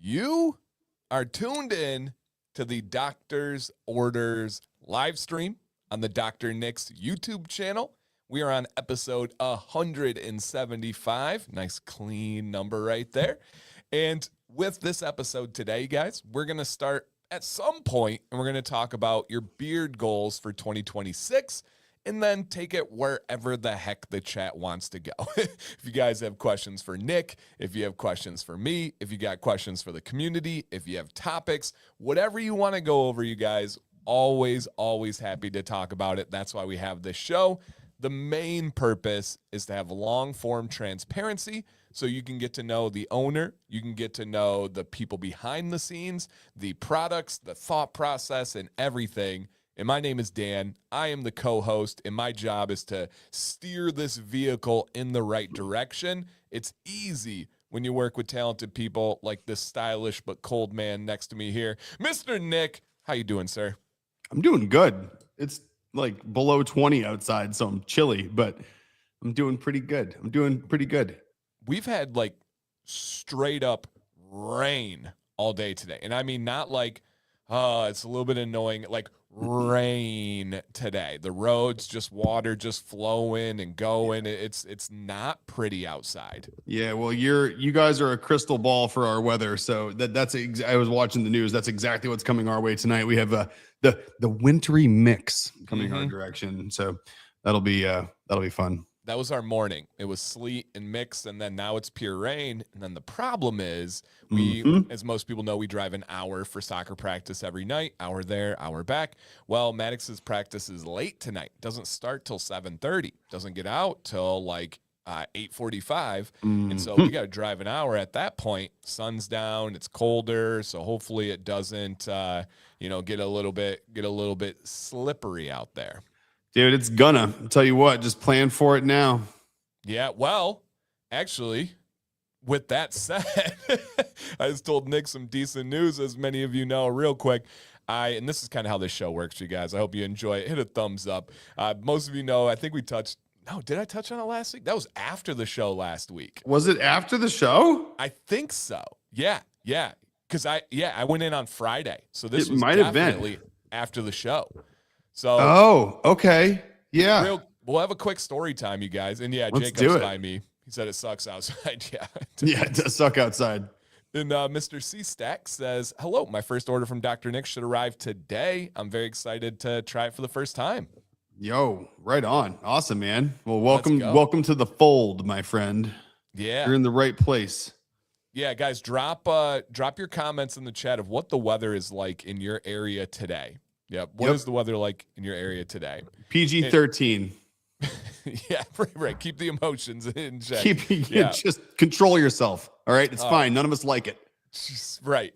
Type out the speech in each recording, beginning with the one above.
You are tuned in to the Doctor's Orders live stream on the Dr. Nick's YouTube channel. We are on episode 175. Nice clean number right there. And with this episode today, guys, we're going to start at some point and we're going to talk about your beard goals for 2026 and then take it wherever the heck the chat wants to go. If you guys have questions for Nick, if you have questions for me, if you got questions for the community, if you have topics, whatever you want to go over, you guys, always happy to talk about it. That's why we have this show. The main purpose is to have long-form transparency so you can get to know the owner, you can get to know the people behind the scenes, the products, the thought process, and everything. And my name is Dan. I am the co-host, and my job is to steer this vehicle in the right direction. It's easy when you work with talented people like this stylish but cold man next to me here. Mr. Nick, how you doing, sir? I'm doing good. It's like below 20 outside, so I'm chilly, but I'm doing pretty good. We've had like straight up rain all day today. And I mean, not like, it's a little bit annoying, like rain today. The roads, just water just flowing and going. It's not pretty outside. Yeah, well, you guys are a crystal ball for our weather. So I was watching the news. That's exactly what's coming our way tonight. We have the wintry mix coming our direction. So that'll be fun. That was our morning. It was sleet and mix, and then now it's pure rain. And then the problem is as most people know, we drive an hour for soccer practice every night, hour there, hour back. Well, Maddox's practice is late tonight. Doesn't start till 7:30. Doesn't get out till like 8:45. And so we got to drive an hour at that point. Sun's down, it's colder, so hopefully it doesn't get a little bit slippery out there. Dude, it's gonna. I'll tell you what, just plan for it now. Yeah, well, actually, with that said, I just told Nick some decent news, as many of you know, real quick. And this is kind of how this show works, you guys. I hope you enjoy it. Hit a thumbs up. Most of you know, I think we touched. No, did I touch on it last week? That was after the show last week. Was it after the show? I think so. Yeah. Because I went in on Friday. So this was might have been after the show. So, oh, okay. Yeah. We'll have a quick story time, you guys. And yeah, Let's Jacob's by me. He said it sucks outside. Yeah. It does suck outside. And Mr. C Stack says, hello, my first order from Dr. Nick should arrive today. I'm very excited to try it for the first time. Yo, right on. Awesome, man. Well, welcome to the fold, my friend. Yeah. You're in the right place. Yeah, guys, drop your comments in the chat of what the weather is like in your area today. Yeah, what is the weather like in your area today? PG-13. Yeah, right. Keep the emotions in check. Just control yourself. All right, it's fine. None of us like it. Right.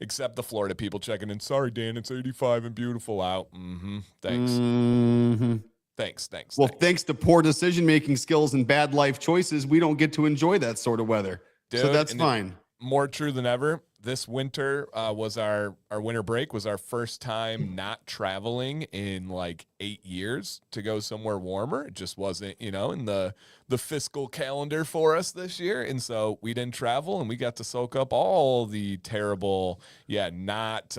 Except the Florida people checking in. Sorry, Dan, it's 85 and beautiful out. Thanks. Thanks. Well, thanks to poor decision-making skills and bad life choices, we don't get to enjoy that sort of weather. Dude, so that's fine. More true than ever. This winter was our winter break was our first time not traveling in like 8 years to go somewhere warmer. It just wasn't, in the fiscal calendar for us this year. And so we didn't travel and we got to soak up all the terrible, not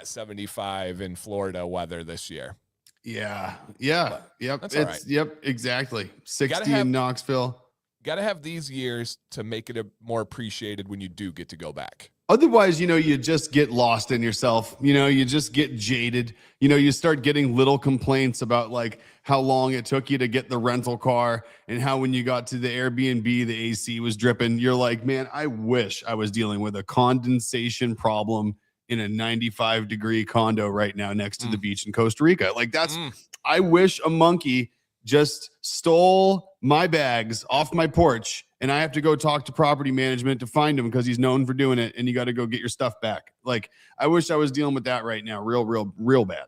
75 in Florida weather this year. Yeah. Yep. That's all right. Yep, exactly. 60 in Knoxville. Got to have these years to make it more appreciated when you do get to go back. Otherwise, you just get lost in yourself. You just get jaded. You start getting little complaints about like how long it took you to get the rental car and how when you got to the Airbnb, the AC was dripping. You're like, man, I wish I was dealing with a condensation problem in a 95-degree condo right now next to the beach in Costa Rica. Like I wish a monkey just stole my bags off my porch and I have to go talk to property management to find him because he's known for doing it and you got to go get your stuff back. Like, I wish I was dealing with that right now. Real bad.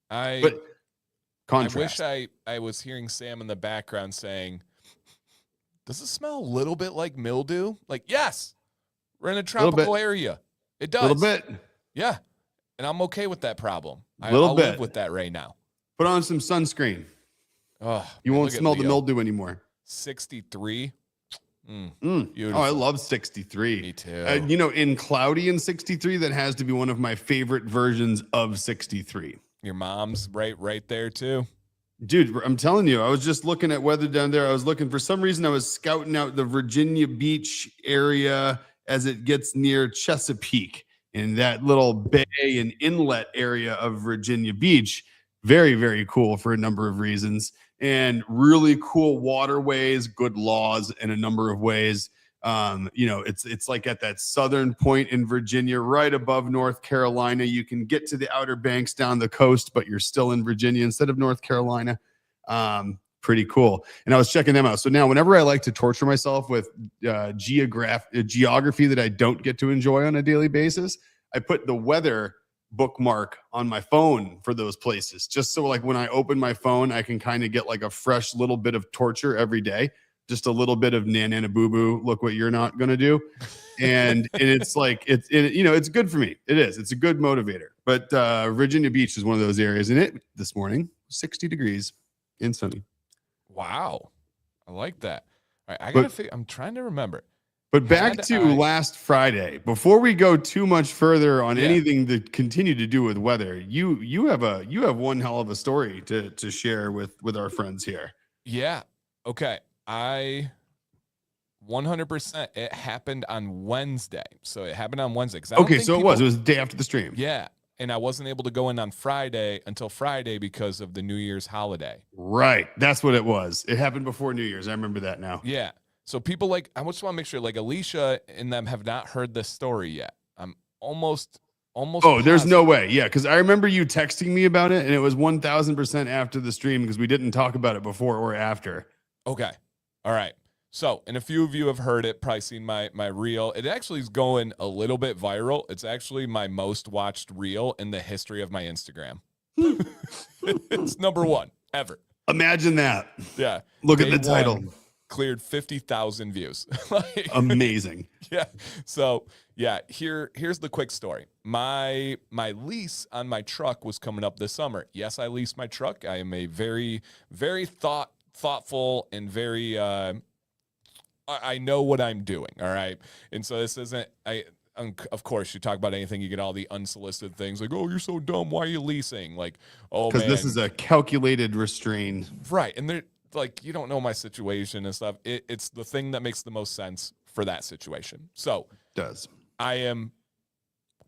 But contrast. I wish I was hearing Sam in the background saying, does it smell a little bit like mildew? Like, yes, we're in a tropical area. It does. A little bit. Yeah. And I'm okay with that problem. I'll live with that right now. Put on some sunscreen. Oh, you won't smell the mildew anymore. 63. Oh, I love 63. Me too. You know, in cloudy and 63, that has to be one of my favorite versions of 63. Your mom's right there too. Dude, I'm telling you, I was just looking at weather down there. I was looking for some reason. I was scouting out the Virginia Beach area as it gets near Chesapeake in that little bay and inlet area of Virginia Beach. Very, very cool for a number of reasons, and really cool waterways, good laws in a number of ways. You know, it's like at that southern point in Virginia, right above North Carolina. You can get to the Outer Banks down the coast, but you're still in Virginia instead of North Carolina. Pretty cool. And I was checking them out. So now, whenever I like to torture myself with geography that I don't get to enjoy on a daily basis, I put the weather bookmark on my phone for those places, just so like when I open my phone, I can kind of get like a fresh little bit of torture every day. Just a little bit of nana boo boo. Look what you're not going to do. And it's like, you know, it's good for me. It is. It's a good motivator. But Virginia Beach is one of those areas. And it this morning, 60 degrees and sunny. Wow. I like that. All right. I'm trying to remember. But back to last Friday, before we go too much further on anything that continue to do with weather, you have one hell of a story to share with our friends here. Yeah. Okay. 100%. It happened on Wednesday. So it happened on Wednesday. Okay, so it was the day after the stream. Yeah. And I wasn't able to go in on Friday until Friday because of the New Year's holiday. Right. That's what it was. It happened before New Year's. I remember that now. Yeah. So people I just want to make sure Alicia and them have not heard this story yet. I'm almost. Oh, positive. There's no way. Yeah. Cause I remember you texting me about it and it was 1000% after the stream because we didn't talk about it before or after. Okay. All right. So, and a few of you have heard it, probably seen my reel. It actually is going a little bit viral. It's actually my most watched reel in the history of my Instagram. It's number one ever. Imagine that. Yeah. Look at the title. Cleared 50,000 views. Amazing. Yeah. So yeah, here's the quick story. My lease on my truck was coming up this summer. Yes, I lease my truck. I am a very, very thoughtful and very I know what I'm doing. All right. And so this isn't of course, you talk about anything, you get all the unsolicited things like, oh, you're so dumb. Why are you leasing? Like, oh, because this is a calculated restraint. Right. And they're like, you don't know my situation and stuff. It's the thing that makes the most sense for that situation. So I am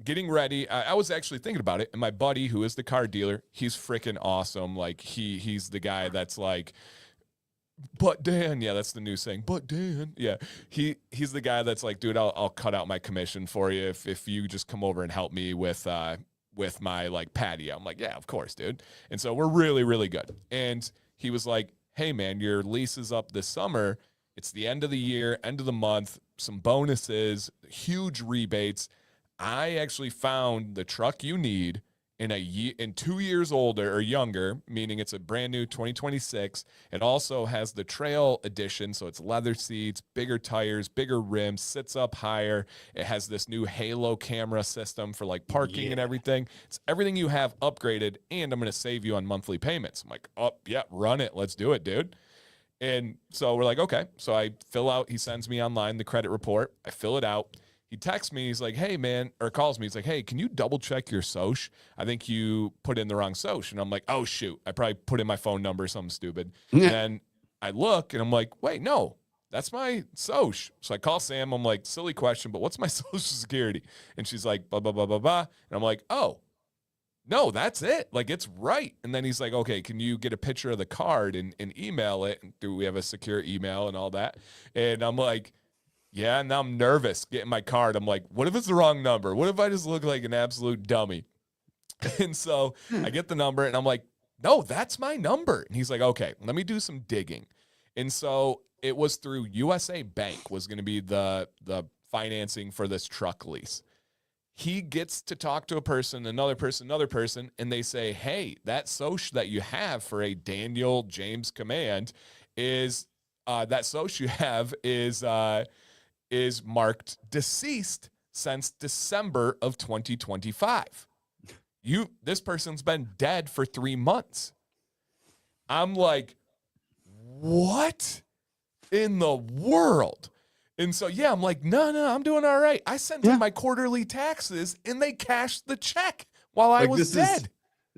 getting ready. I was actually thinking about it. And my buddy, who is the car dealer, he's freaking awesome. Like he's the guy that's like, but Dan, yeah, that's the new saying. But Dan, yeah, he's the guy that's like, dude, I'll cut out my commission for you if you just come over and help me with my like patio. I'm like, yeah, of course, dude. And so we're really, really good. And he was like, hey man, your lease is up this summer. It's the end of the year, end of the month, some bonuses, huge rebates. I actually found the truck you need in 2 years older or younger, meaning it's a brand new 2026. It also has the trail edition, so it's leather seats, bigger tires, bigger rims, sits up higher. It has this new halo camera system for like parking and everything. It's everything you have upgraded, and I'm going to save you on monthly payments. I'm like, oh, yeah, run it. Let's do it, dude. And so we're like, okay. So I he sends me online the credit report. I fill it out. He texts me, he's like, hey, man, or calls me. He's like, hey, can you double check your SOCH? I think you put in the wrong SOCH. And I'm like, oh, shoot. I probably put in my phone number or something stupid. And then I look and I'm like, wait, no, that's my SOCH. So I call Sam. I'm like, silly question, but what's my Social Security? And she's like, blah, blah, blah, blah, blah. And I'm like, oh, no, that's it. Like, it's right. And then he's like, okay, can you get a picture of the card and email it? And do we have a secure email and all that? And I'm like, yeah, now I'm nervous getting my card. I'm like, what if it's the wrong number? What if I just look like an absolute dummy? And so I get the number and I'm like, no, that's my number. And he's like, okay, let me do some digging. And so it was through USA Bank was going to be the financing for this truck lease. He gets to talk to a person, another person, and they say, hey, that SOCH that you have for a Daniel James command is that SOCH you have is marked deceased since December of 2025. This person's been dead for 3 months. I'm like, what in the world? And so, yeah, I'm like, no, I'm doing all right. I sent Yeah. in my quarterly taxes and they cashed the check while I Like was dead.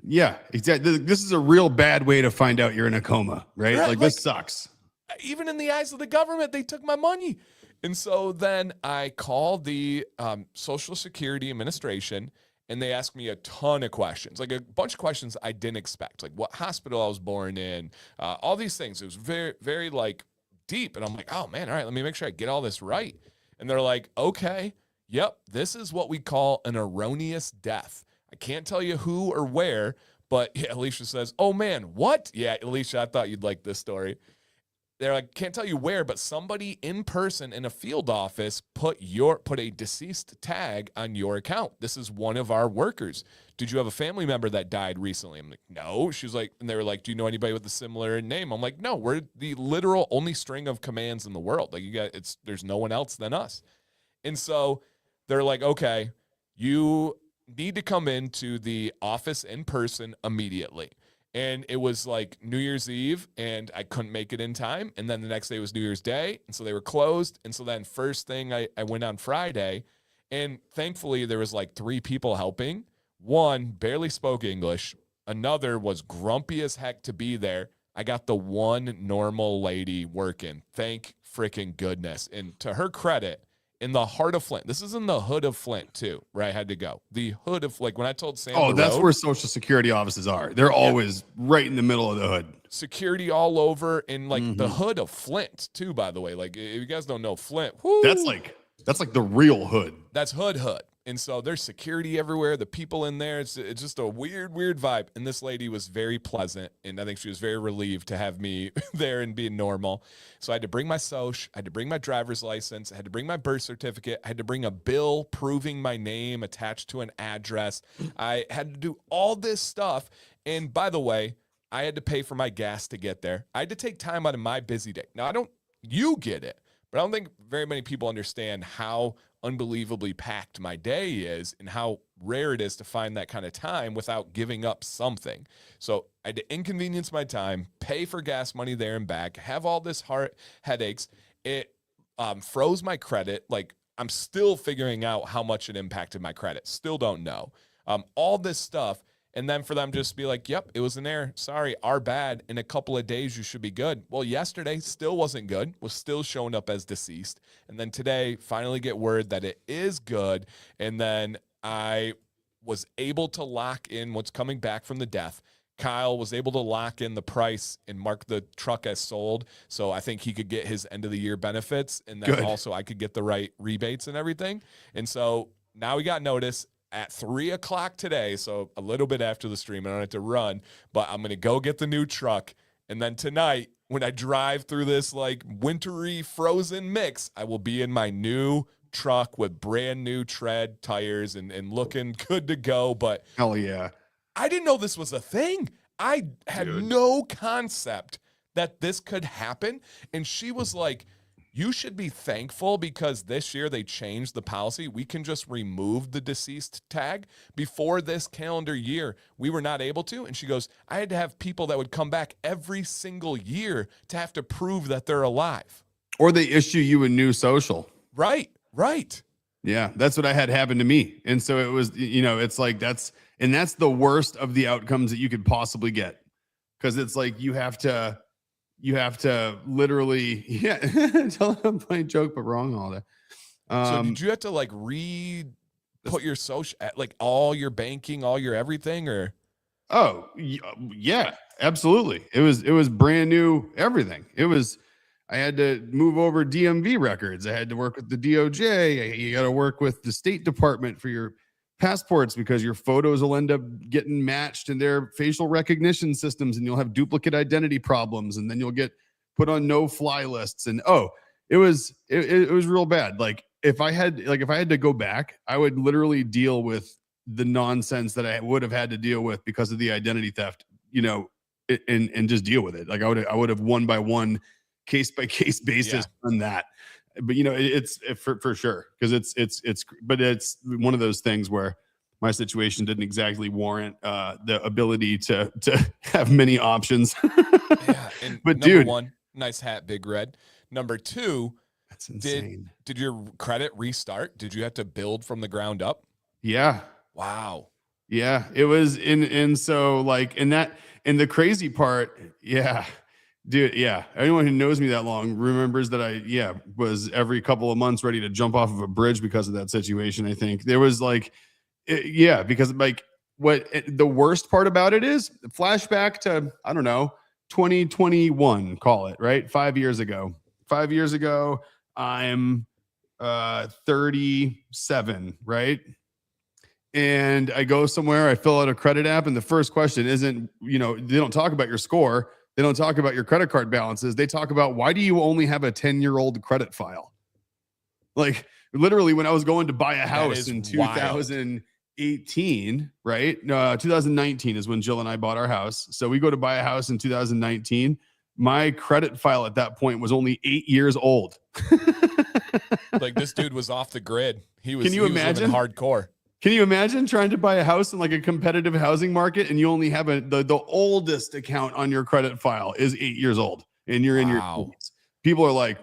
yeah, exactly. This is a real bad way to find out you're in a coma, right? Right? Like Like, this sucks. even in the eyes of the government, they took my money. And so then I called the Social Security Administration and they asked me a ton of questions, like a bunch of questions I didn't expect, like what hospital I was born in, all these things. It was very, very like deep. And I'm like, oh man, all right, let me make sure I get all this right. And they're like, okay, yep, this is what we call an erroneous death. I can't tell you who or where, but yeah, Alicia says, oh man, what? Yeah, Alicia, I thought you'd like this story. They're like, can't tell you where, but somebody in person in a field office put a deceased tag on your account. This is one of our workers. Did you have a family member that died recently? I'm like, no. She was like, and they were like, do you know anybody with a similar name? I'm like, no, we're the literal only string of commands in the world. Like there's no one else than us. And so they're like, okay, you need to come into the office in person immediately. And it was like New Year's Eve and I couldn't make it in time. And then the next day was New Year's Day. And so they were closed. And so then first thing I went on Friday and thankfully there was like 3 people helping. One barely spoke English. Another was grumpy as heck to be there. I got the one normal lady working. Thank freaking goodness. And to her credit, in the heart of Flint. This is in the hood of Flint too, where I had to go. The hood of, like when I told Sam, oh, that's where Social Security offices are. They're always right in the middle of the hood. Security all over in like the hood of Flint too, by the way. Like if you guys don't know Flint, that's like the real hood. That's hood. And so there's security everywhere. The people in there, it's just a weird vibe. And this lady was very pleasant. And I think she was very relieved to have me there and being normal. So I had to bring my social, I had to bring my driver's license, I had to bring my birth certificate, I had to bring a bill proving my name attached to an address. I had to do all this stuff. And by the way, I had to pay for my gas to get there. I had to take time out of my busy day. Now, you get it, but I don't think very many people understand how unbelievably packed my day is and how rare it is to find that kind of time without giving up something. So I had to inconvenience my time, pay for gas money there and back, have all this heart headaches. It froze my credit. Like I'm still figuring out how much it impacted my credit. Still don't know. All this stuff. And then for them just to be like, yep, it was an error. Sorry, our bad. In a couple of days, you should be good. Well, yesterday still wasn't good, was still showing up as deceased. And then today, finally get word that it is good. And then I was able to lock in what's coming back from the death. Kyle was able to lock in the price and mark the truck as sold. So I think he could get his end of the year benefits. And then also I could get the right rebates and everything. And so now we got notice at 3:00 today, so a little bit after the stream. I don't have to run, but I'm going to go get the new truck. And then tonight, when I drive through this like wintry frozen mix, I will be in my new truck with brand new tread tires and looking good to go. But hell yeah, I didn't know this was a thing. I had no concept that this could happen. And she was like, you should be thankful because this year they changed the policy. We can just remove the deceased tag. Before this calendar year, we were not able to. And she goes, I had to have people that would come back every single year to have to prove that they're alive. Or they issue you a new social. Right. Yeah, that's what I had happen to me. And so it was, it's like that's the worst of the outcomes that you could possibly get. Because it's like you have to literally, tell them funny joke, but wrong all that. So did you have to like put your social, like all your banking, all your everything, or? Oh yeah, absolutely. It was brand new everything. I had to move over DMV records. I had to work with the DOJ. You got to work with the State Department for your passports because your photos will end up getting matched in their facial recognition systems and you'll have duplicate identity problems and then you'll get put on no-fly lists. And it was real bad. Like if I had to go back, I would literally deal with the nonsense that I would have had to deal with because of the identity theft, and just deal with it. Like I would have one by one, case by case basis on that. But it's for sure because it's one of those things where my situation didn't exactly warrant the ability to have many options. Yeah, and but number one, nice hat, Big Red. Number two, That's insane. Did your credit restart? Did you have to build from the ground up? Yeah. Wow. Yeah, it was and so like and the crazy part, yeah, dude, yeah. Anyone who knows me that long remembers that I was every couple of months ready to jump off of a bridge because of that situation. I think there was like because like the worst part about it is flashback to I don't know 2021, call it right 5 years ago. 5 years ago, I'm 37, right? And I go somewhere, I fill out a credit app, and the first question isn't, they don't talk about your score. They don't talk about your credit card balances. They talk about why do you only have a 10-year-old credit file? Like literally when I was going to buy a house in 2018, right? No, 2019 is when Jill and I bought our house. So we go to buy a house in 2019. My credit file at that point was only 8 years old. Like this dude was off the grid. Can you imagine? Was living hardcore. Can you imagine trying to buy a house in like a competitive housing market and you only have the oldest account on your credit file is 8 years old and you're in your 20s? People are like,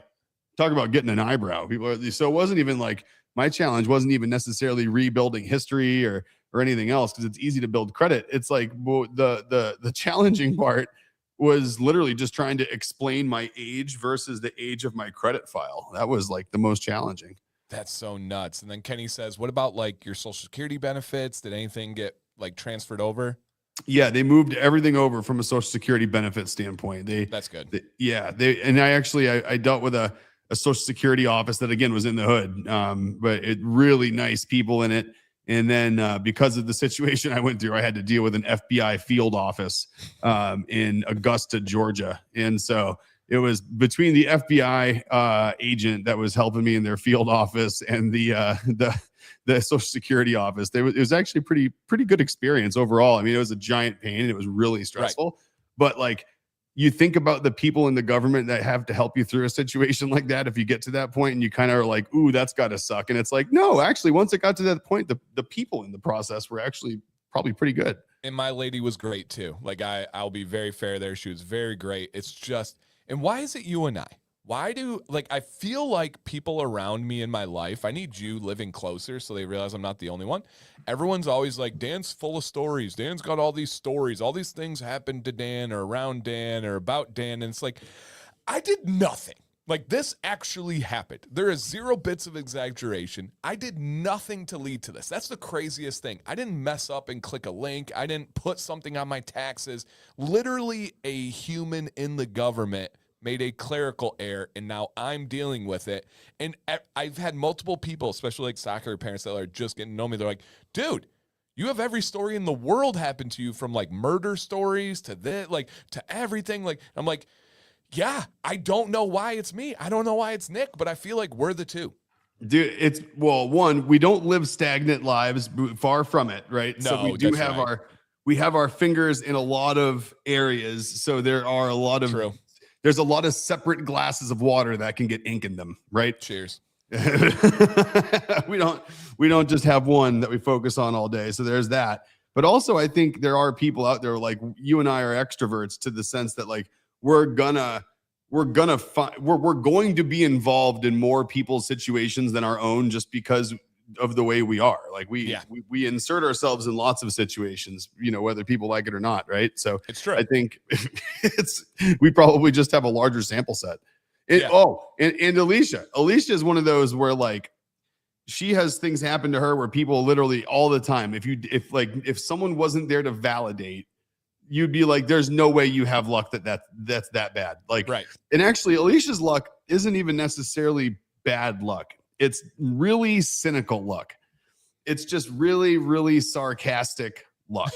talk about getting an eyebrow. So it wasn't even like my challenge wasn't even necessarily rebuilding history or anything else because it's easy to build credit. It's like the challenging part was literally just trying to explain my age versus the age of my credit file. That was like the most challenging. That's so nuts. And then Kenny says, what about like your Social Security benefits? Did anything get like transferred over? Yeah, they moved everything over from a Social Security benefit standpoint. That's good. I dealt with a Social Security office that again was in the hood, but it really nice people in it. And then because of the situation I went through, I had to deal with an FBI field office in Augusta, Georgia, and so it was between the FBI agent that was helping me in their field office and the Social Security office. It was actually pretty good experience overall. I mean, it was a giant pain and it was really stressful. Right. But like, you think about the people in the government that have to help you through a situation like that. If you get to that point and you kind of are like, ooh, that's got to suck. And it's like, no, actually, once it got to that point, the people in the process were actually probably pretty good. And my lady was great too. Like I'll be very fair there. She was very great. It's just. And why is it you and I? I feel like people around me in my life, I need you living closer so they realize I'm not the only one. Everyone's always like, Dan's full of stories. Dan's got all these stories. All these things happened to Dan or around Dan or about Dan. And it's like, I did nothing. Like this actually happened. There is 0 bits of exaggeration. I did nothing to lead to this. That's the craziest thing. I didn't mess up and click a link. I didn't put something on my taxes. Literally a human in the government made a clerical error, and now I'm dealing with it. And I've had multiple people, especially like soccer parents that are just getting to know me. They're like, dude, you have every story in the world happen to you, from like murder stories to this, like to everything. Like, I'm like, yeah, I don't know why it's me. I don't know why it's Nick, but I feel like we're the two. Dude, one, we don't live stagnant lives, far from it, right? No, so we do have we have our fingers in a lot of areas. So there are a lot of True. There's a lot of separate glasses of water that can get ink in them, right? Cheers. we don't just have one that we focus on all day. So there's that. But also I think there are people out there like you and I are extroverts to the sense that like we're going to be involved in more people's situations than our own just because of the way we are. Like we insert ourselves in lots of situations, whether people like it or not. Right. So it's true. I think we probably just have a larger sample set. And Alicia is one of those where like she has things happen to her where people literally all the time, if someone wasn't there to validate, you'd be like, there's no way you have luck that's that bad. Like, right. And actually Alicia's luck isn't even necessarily bad luck. It's really cynical luck. It's just really, really sarcastic luck.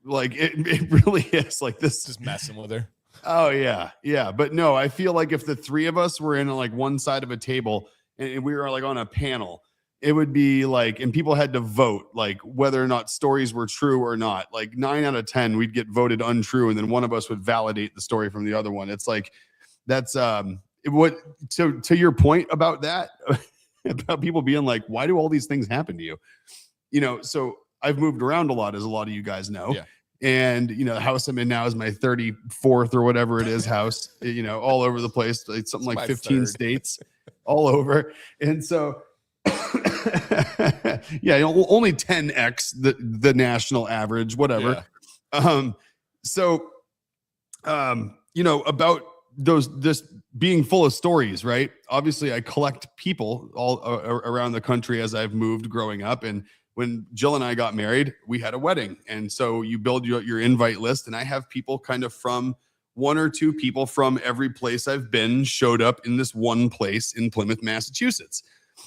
Like it really is like this. Just messing with her. Oh yeah. Yeah. But no, I feel like if the three of us were in like one side of a table and we were like on a panel, it would be like, and people had to vote like whether or not stories were true or not. Like 9 out of 10, we'd get voted untrue. And then one of us would validate the story from the other one. It's like, that's to your point about that, about people being like, why do all these things happen to you? So I've moved around a lot, as a lot of you guys know. Yeah. And, the house I'm in now is my 34th or whatever it is house, all over the place. It's something like 15 third. states all over. And so, yeah, only 10x the national average, whatever. Yeah. About this being full of stories, right? Obviously, I collect people all around the country as I've moved growing up. And when Jill and I got married, we had a wedding. And so you build your invite list, and I have people kind of from one or two people from every place I've been showed up in this one place in Plymouth, Massachusetts.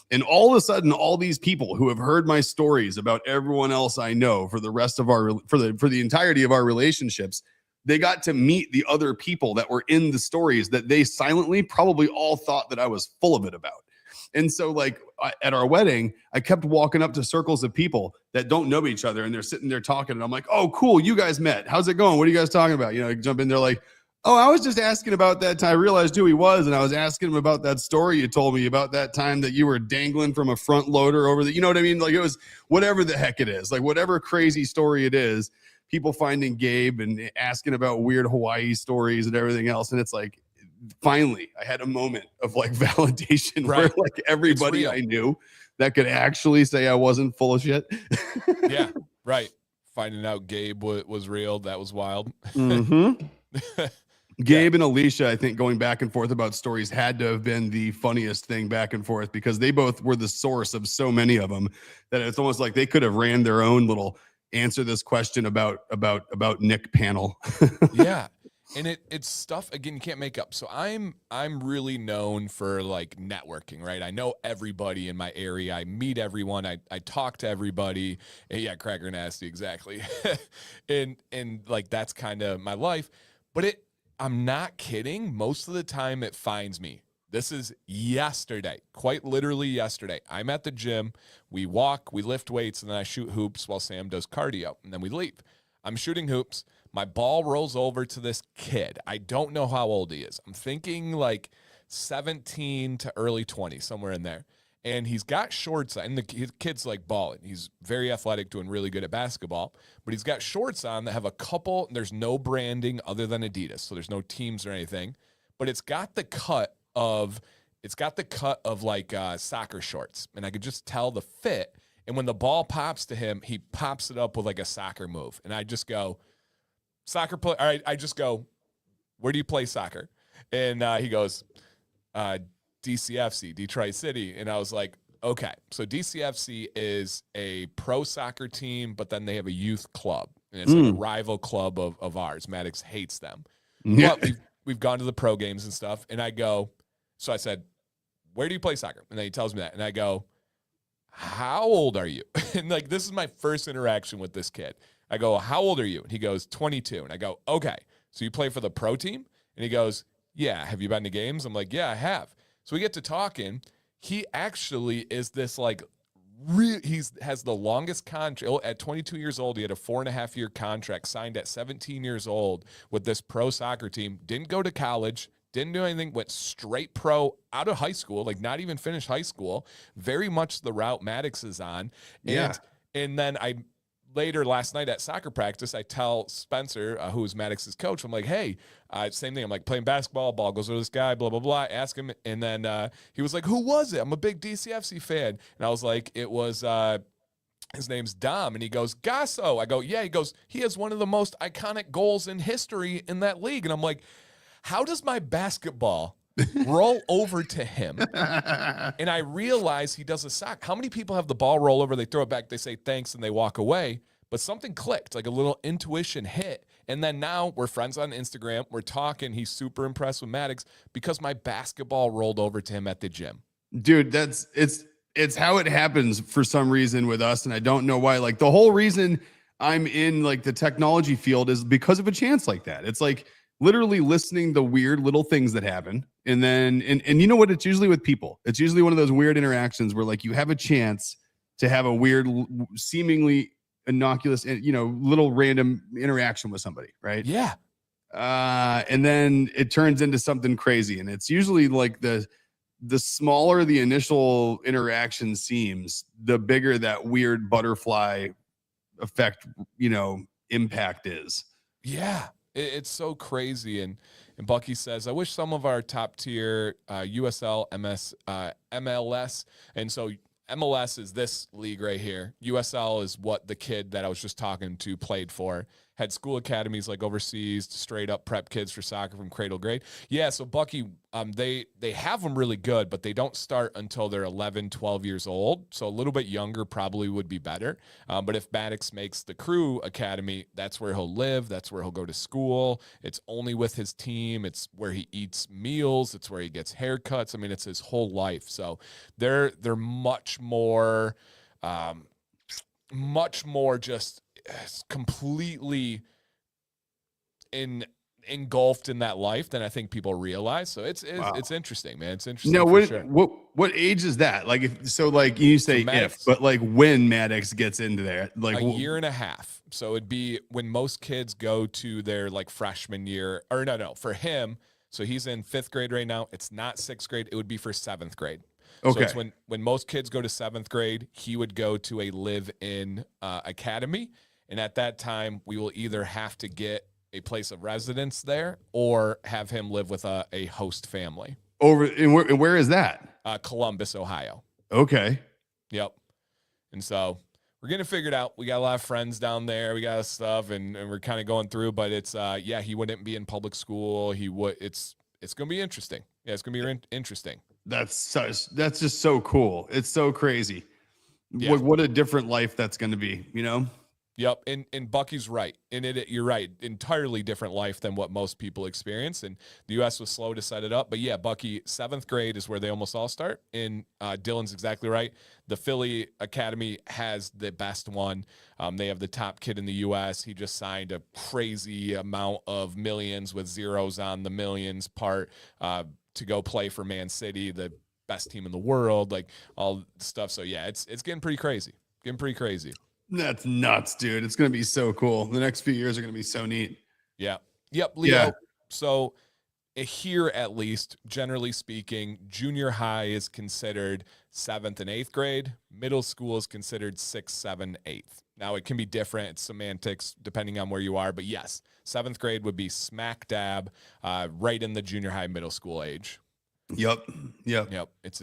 And all of a sudden, all these people who have heard my stories about everyone else I know for the rest of for the entirety of our relationships, they got to meet the other people that were in the stories that they silently probably all thought that I was full of it about. And so, at our wedding, I kept walking up to circles of people that don't know each other, and they're sitting there talking, and I'm like, "Oh, cool, you guys met. How's it going? What are you guys talking about?" I jump in there like, "Oh, I was just asking about that time. I realized who he was, and I was asking him about that story you told me about that time that you were dangling from a front loader over the, you know what I mean? Like, it was whatever the heck it is, like whatever crazy story it is, people finding Gabe and asking about weird Hawaii stories and everything else. And it's like, finally, I had a moment of validation where everybody I knew that could actually say I wasn't full of shit. Yeah, right. Finding out Gabe was real. That was wild. Mm-hmm. Gabe and Alicia, I think, going back and forth about stories had to have been the funniest thing back and forth, because they both were the source of so many of them that it's almost like they could have ran their own little answer this question about Nick panel. Yeah. And it's stuff, again, you can't make up. So I'm really known for networking, right? I know everybody in my area. I meet everyone. I talk to everybody. And yeah, Cracker Nasty, exactly. and that's kind of my life. But I'm not kidding. Most of the time it finds me. This is yesterday, quite literally yesterday. I'm at the gym. We walk, we lift weights, and then I shoot hoops while Sam does cardio, and then we leave. I'm shooting hoops. My ball rolls over to this kid. I don't know how old he is. I'm thinking 17 to early 20, somewhere in there. And he's got shorts on, and the kid's balling. He's very athletic, doing really good at basketball, but he's got shorts on that have a couple, there's no branding other than Adidas, so there's no teams or anything, but it's got the cut of soccer shorts, and I could just tell the fit. And when the ball pops to him, he pops it up with a soccer move, and I just go, soccer play. All right, I just go, where do you play soccer? And he goes, DCFC, Detroit City. And I was like, okay, so DCFC is a pro soccer team, but then they have a youth club, and it's a rival club of ours. Maddox hates them. Yeah. But we've gone to the pro games and stuff, and I go, so I said, where do you play soccer? And then he tells me that, and I go, how old are you? And this is my first interaction with this kid. I go, how old are you? And he goes, 22. And I go, okay, so you play for the pro team? And he goes, yeah. Have you been to games? I'm like, yeah, I have. So we get to talking. He actually is this he has the longest contract. At 22 years old, he had a 4.5-year contract signed at 17 years old with this pro soccer team. Didn't go to college, didn't do anything, went straight pro out of high school, not even finished high school. Very much the route Maddox is on. And then later last night at soccer practice, I tell Spencer, who's Maddox's coach, I'm like, hey, same thing. I'm playing basketball, ball goes to this guy, blah, blah, blah. I ask him, and then he was like, who was it? I'm a big DCFC fan. And I was like, it was, his name's Dom. And he goes, Gasso. I go, yeah. He goes, he has one of the most iconic goals in history in that league. And I'm like, how does my basketball roll over to him? And I realize he does a sock. How many people have the ball roll over, they throw it back, they say thanks, and they walk away? But something clicked, a little intuition hit. And then now we're friends on Instagram. We're talking. He's super impressed with Maddox because my basketball rolled over to him at the gym. Dude, it's how it happens for some reason with us. And I don't know why. The whole reason I'm in the technology field is because of a chance like that. It's literally listening to weird little things that happen. And then, and you know what? It's usually with people. It's usually one of those weird interactions where you have a chance to have a weird, seemingly innocuous, little random interaction with somebody. Right. Yeah. And then it turns into something crazy. And it's usually the smaller the initial interaction seems, the bigger that weird butterfly effect, impact is. Yeah, it's so crazy. And Bucky says, I wish some of our top tier USL, MLS, and so MLS is this league right here. USL is what the kid that I was just talking to played for. Had school academies like overseas, straight up prep kids for soccer from cradle grade. Yeah, so Bucky, they have them really good, but they don't start until they're 11, 12 years old. So a little bit younger probably would be better. But if Maddox makes the crew academy, that's where he'll live. That's where he'll go to school. It's only with his team. It's where he eats meals. It's where he gets haircuts. I mean, it's his whole life. So they're much more just completely engulfed in that life than I think people realize. So it's interesting, man. It's interesting. Now, for sure. what age is that? Like, like you say Maddox, but like when Maddox gets into there, like a year and a half. So it'd be when most kids go to their like freshman year, or no, for him. So he's in 5th grade right now. It's not 6th grade. It would be for 7th grade. Okay. So it's when most kids go to 7th grade, he would go to a live-in academy. And at that time, we will either have to get a place of residence there or have him live with a host family. And where is that? Columbus, Ohio. Okay. Yep. And so we're getting it figured out. We got a lot of friends down there. We got stuff, and we're kind of going through. But it's he wouldn't be in public school. It's going to be interesting. Yeah, it's going to be interesting. That's just so cool. It's so crazy. Yeah. What a different life that's going to be, you know? Yep. And Bucky's right. And you're right. Entirely different life than what most people experience. And the U.S. was slow to set it up. But yeah, Bucky, 7th grade is where they almost all start. And Dylan's exactly right. The Philly Academy has the best one. They have the top kid in the U.S. He just signed a crazy amount of millions with zeros on the millions part to go play for Man City, the best team in the world, like all stuff. So yeah, it's getting pretty crazy. That's nuts, dude. It's going to be so cool. The next few years are going to be so neat. Yeah. Yep, Leo. Yeah. So here, at least, generally speaking, junior high is considered 7th and 8th grade. Middle school is considered 6th, 7th, 8th. Now, it can be different. It's semantics depending on where you are. But yes, 7th grade would be smack dab right in the junior high, middle school age. Yep.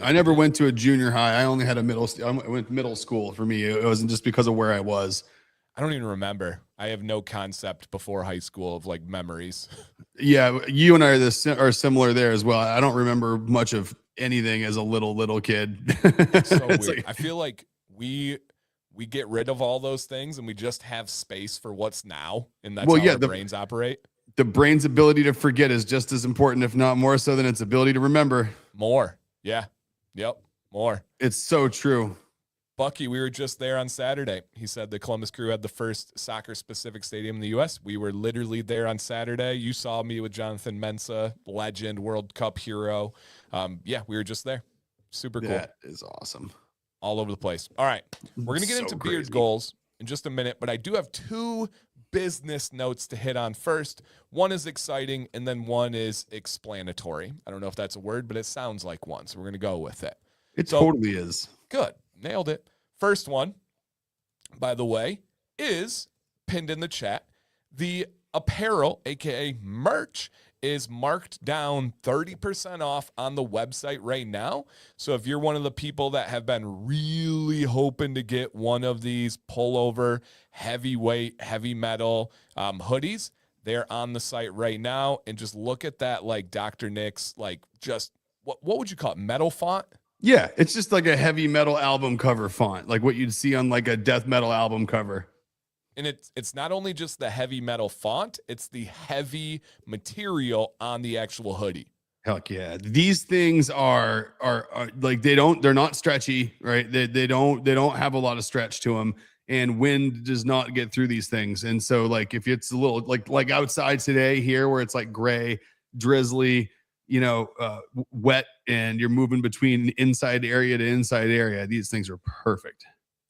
I never went to a junior high. I only had I went middle school for me. It wasn't just because of where I was. I don't even remember. I have no concept before high school of like memories. Yeah, you and I are similar there as well. I don't remember much of anything as a little kid. It's so weird. Like, I feel like we get rid of all those things and we just have space for what's now, and that's how our brains operate. The brain's ability to forget is just as important, if not more so, than its ability to remember. More. Yeah. Yep. More. It's so true. Bucky, we were just there on Saturday. He said the Columbus Crew had the first soccer-specific stadium in the U.S. We were literally there on Saturday. You saw me with Jonathan Mensah, legend, World Cup hero. We were just there. Super cool. That is awesome. All over the place. All right. We're going to get into beard goals in just a minute, but I do have 2 business notes to hit on first. One is exciting, and then one is explanatory. I don't know if that's a word, but it sounds like one, so we're going to go with it. It totally is. Good. Nailed it. First one, by the way, is pinned in the chat. The apparel, aka merch, is marked down 30% off on the website right now. So if you're one of the people that have been really hoping to get one of these pullover, heavyweight, heavy metal hoodies, they're on the site right now. And just look at that, like Dr. Nick's, like just what would you call it? Metal font? Yeah, it's just like a heavy metal album cover font, like what you'd see on like a death metal album cover. And it's not only just the heavy metal font, it's the heavy material on the actual hoodie. Heck yeah. These things are like they're not stretchy, right? They don't have a lot of stretch to them, and wind does not get through these things. And so like if it's a little like outside today here where it's like gray, drizzly, wet, and you're moving between inside area to inside area, these things are perfect.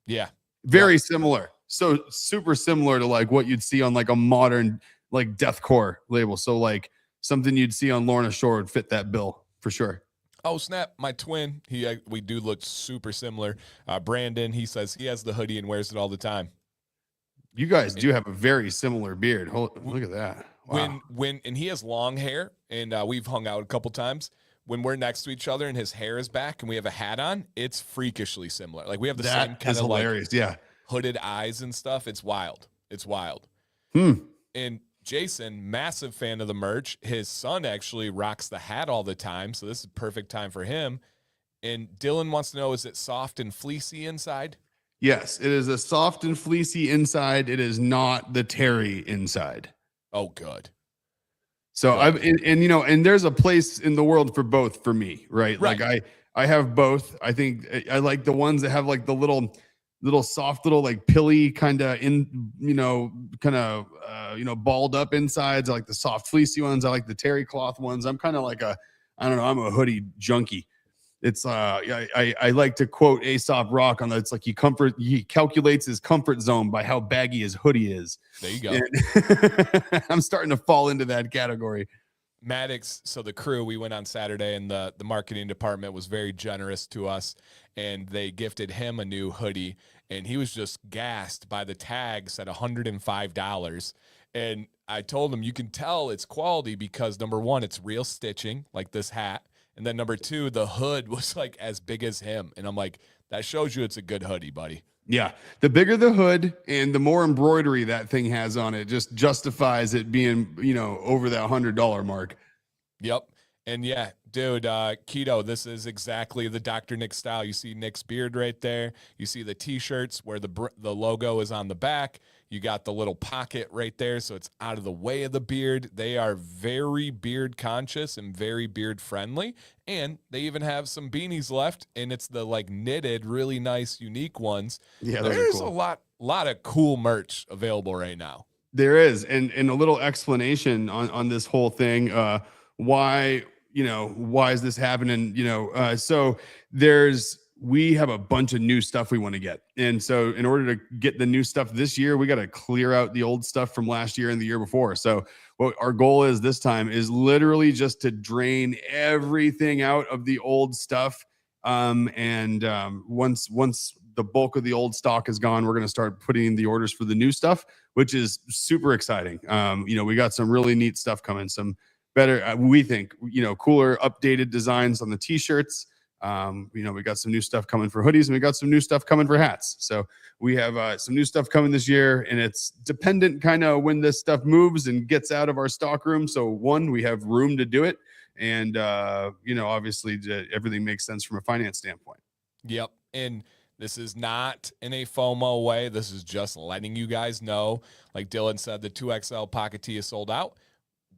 Yeah. Very similar. So super similar to like what you'd see on like a modern like deathcore label. So like something you'd see on Lorna Shore would fit that bill for sure. Oh snap! My twin, we do look super similar. Brandon, he says he has the hoodie and wears it all the time. You guys do have a very similar beard. Look at that. Wow. And he has long hair, and we've hung out a couple times. When we're next to each other and his hair is back and we have a hat on, it's freakishly similar. Like we have the same kind of hilarious. Like hooded eyes and stuff. It's wild. It's wild. And Jason, massive fan of the merch. His son actually rocks the hat all the time, so this is perfect time for him. And Dylan wants to know, is it soft and fleecy inside? Yes, it is a soft and fleecy inside. It is not the terry inside. Oh, good. So and there's a place in the world for both for me, right? Like I have both. I think I like the ones that have like the little soft little like pilly kind of balled up insides. I like the soft fleecy ones. I like the terry cloth ones. I'm kind of like I'm a hoodie junkie. It's I like to quote Aesop Rock on that. It's like he calculates his comfort zone by how baggy his hoodie is. There you go. And I'm starting to fall into that category. Maddox, so the crew, we went on Saturday, and the marketing department was very generous to us, and they gifted him a new hoodie, and he was just gassed by the tags at $105. And I told him, you can tell it's quality because, number one, it's real stitching, like this hat. And then number two, the hood was like as big as him. And I'm like, that shows you it's a good hoodie, buddy. Yeah. The bigger the hood and the more embroidery that thing has on it just justifies it being, over that $100 mark. Yep. And yeah, dude, Keto, this is exactly the Dr. Nick style. You see Nick's beard right there. You see the T-shirts where the logo is on the back. You got the little pocket right there, so it's out of the way of the beard. They are very beard conscious and very beard friendly. And they even have some beanies left, and it's the like knitted, really nice, unique ones. Yeah, there's cool. a lot of cool merch available right now. There is, and a little explanation on this whole thing. Why is this happening? So we have a bunch of new stuff we want to get. And so in order to get the new stuff this year, we got to clear out the old stuff from last year and the year before. So what our goal is this time is literally just to drain everything out of the old stuff. Once the bulk of the old stock is gone, we're going to start putting in the orders for the new stuff, which is super exciting. We got some really neat stuff coming, some better, we think, cooler, updated designs on the T-shirts. We got some new stuff coming for hoodies, and we got some new stuff coming for hats. So we have some new stuff coming this year, and it's dependent kind of when this stuff moves and gets out of our stock room. So one, we have room to do it. And, obviously everything makes sense from a finance standpoint. Yep. And this is not in a FOMO way. This is just letting you guys know, like Dylan said, the 2XL pocket tee is sold out.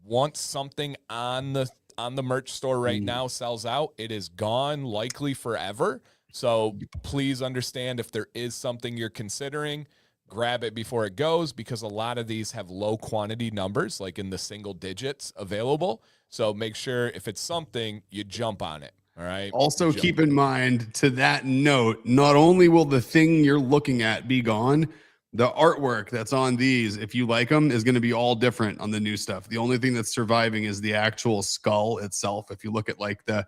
Once something on the merch store right now sells out, it is gone, likely forever. So please understand, if there is something you're considering, grab it before it goes, because a lot of these have low quantity numbers, like in the single digits available. So make sure if it's something, you jump on it. All right. Also keep in mind, to that note, not only will the thing you're looking at be gone, the artwork that's on these, if you like them, is going to be all different on the new stuff. The only thing that's surviving is the actual skull itself. If you look at the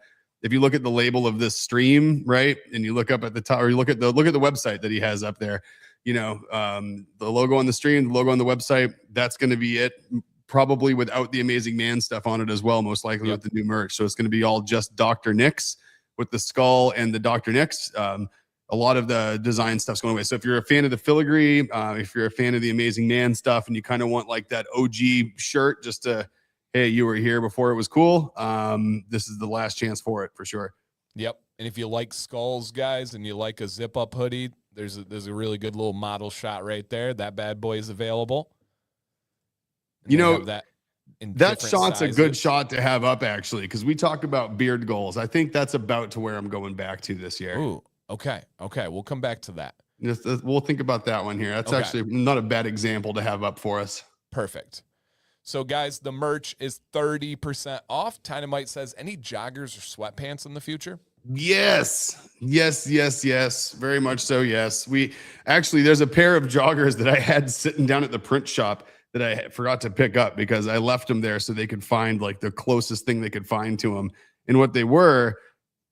label of this stream, right, and you look up at the top, or you look at the website that he has up there, the logo on the stream, the logo on the website, that's going to be it. Probably without the Amazing Man stuff on it as well, most likely with the new merch. So it's going to be all just Dr. Nick's with the skull and the Dr. Nick's. A lot of the design stuff's going away. So if you're a fan of the filigree, if you're a fan of the Amazing Man stuff, and you kind of want like that OG shirt just to, hey, you were here before it was cool, this is the last chance for it, for sure. Yep. And if you like skulls, guys, and you like a zip-up hoodie, there's a really good little model shot right there. That bad boy is available. And that shot's sizes. A good shot to have up, actually, because we talked about beard goals. I think that's about to where I'm going back to this year. Ooh. Okay. We'll come back to that. We'll think about that one here. That's actually not a bad example to have up for us. Perfect. So, guys, the merch is 30% off. Dynamite says, any joggers or sweatpants in the future? Yes. Very much so, yes. There's a pair of joggers that I had sitting down at the print shop that I forgot to pick up because I left them there so they could find like the closest thing they could find to them. And what they were,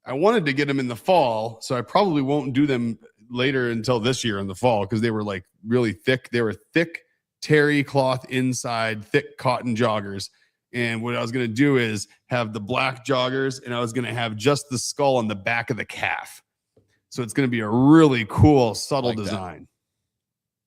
I wanted to get them in the fall, so I probably won't do them later until this year in the fall because they were like really thick. They were thick terry cloth inside, thick cotton joggers. And what I was going to do is have the black joggers, and I was going to have just the skull on the back of the calf. So it's going to be a really cool, subtle design.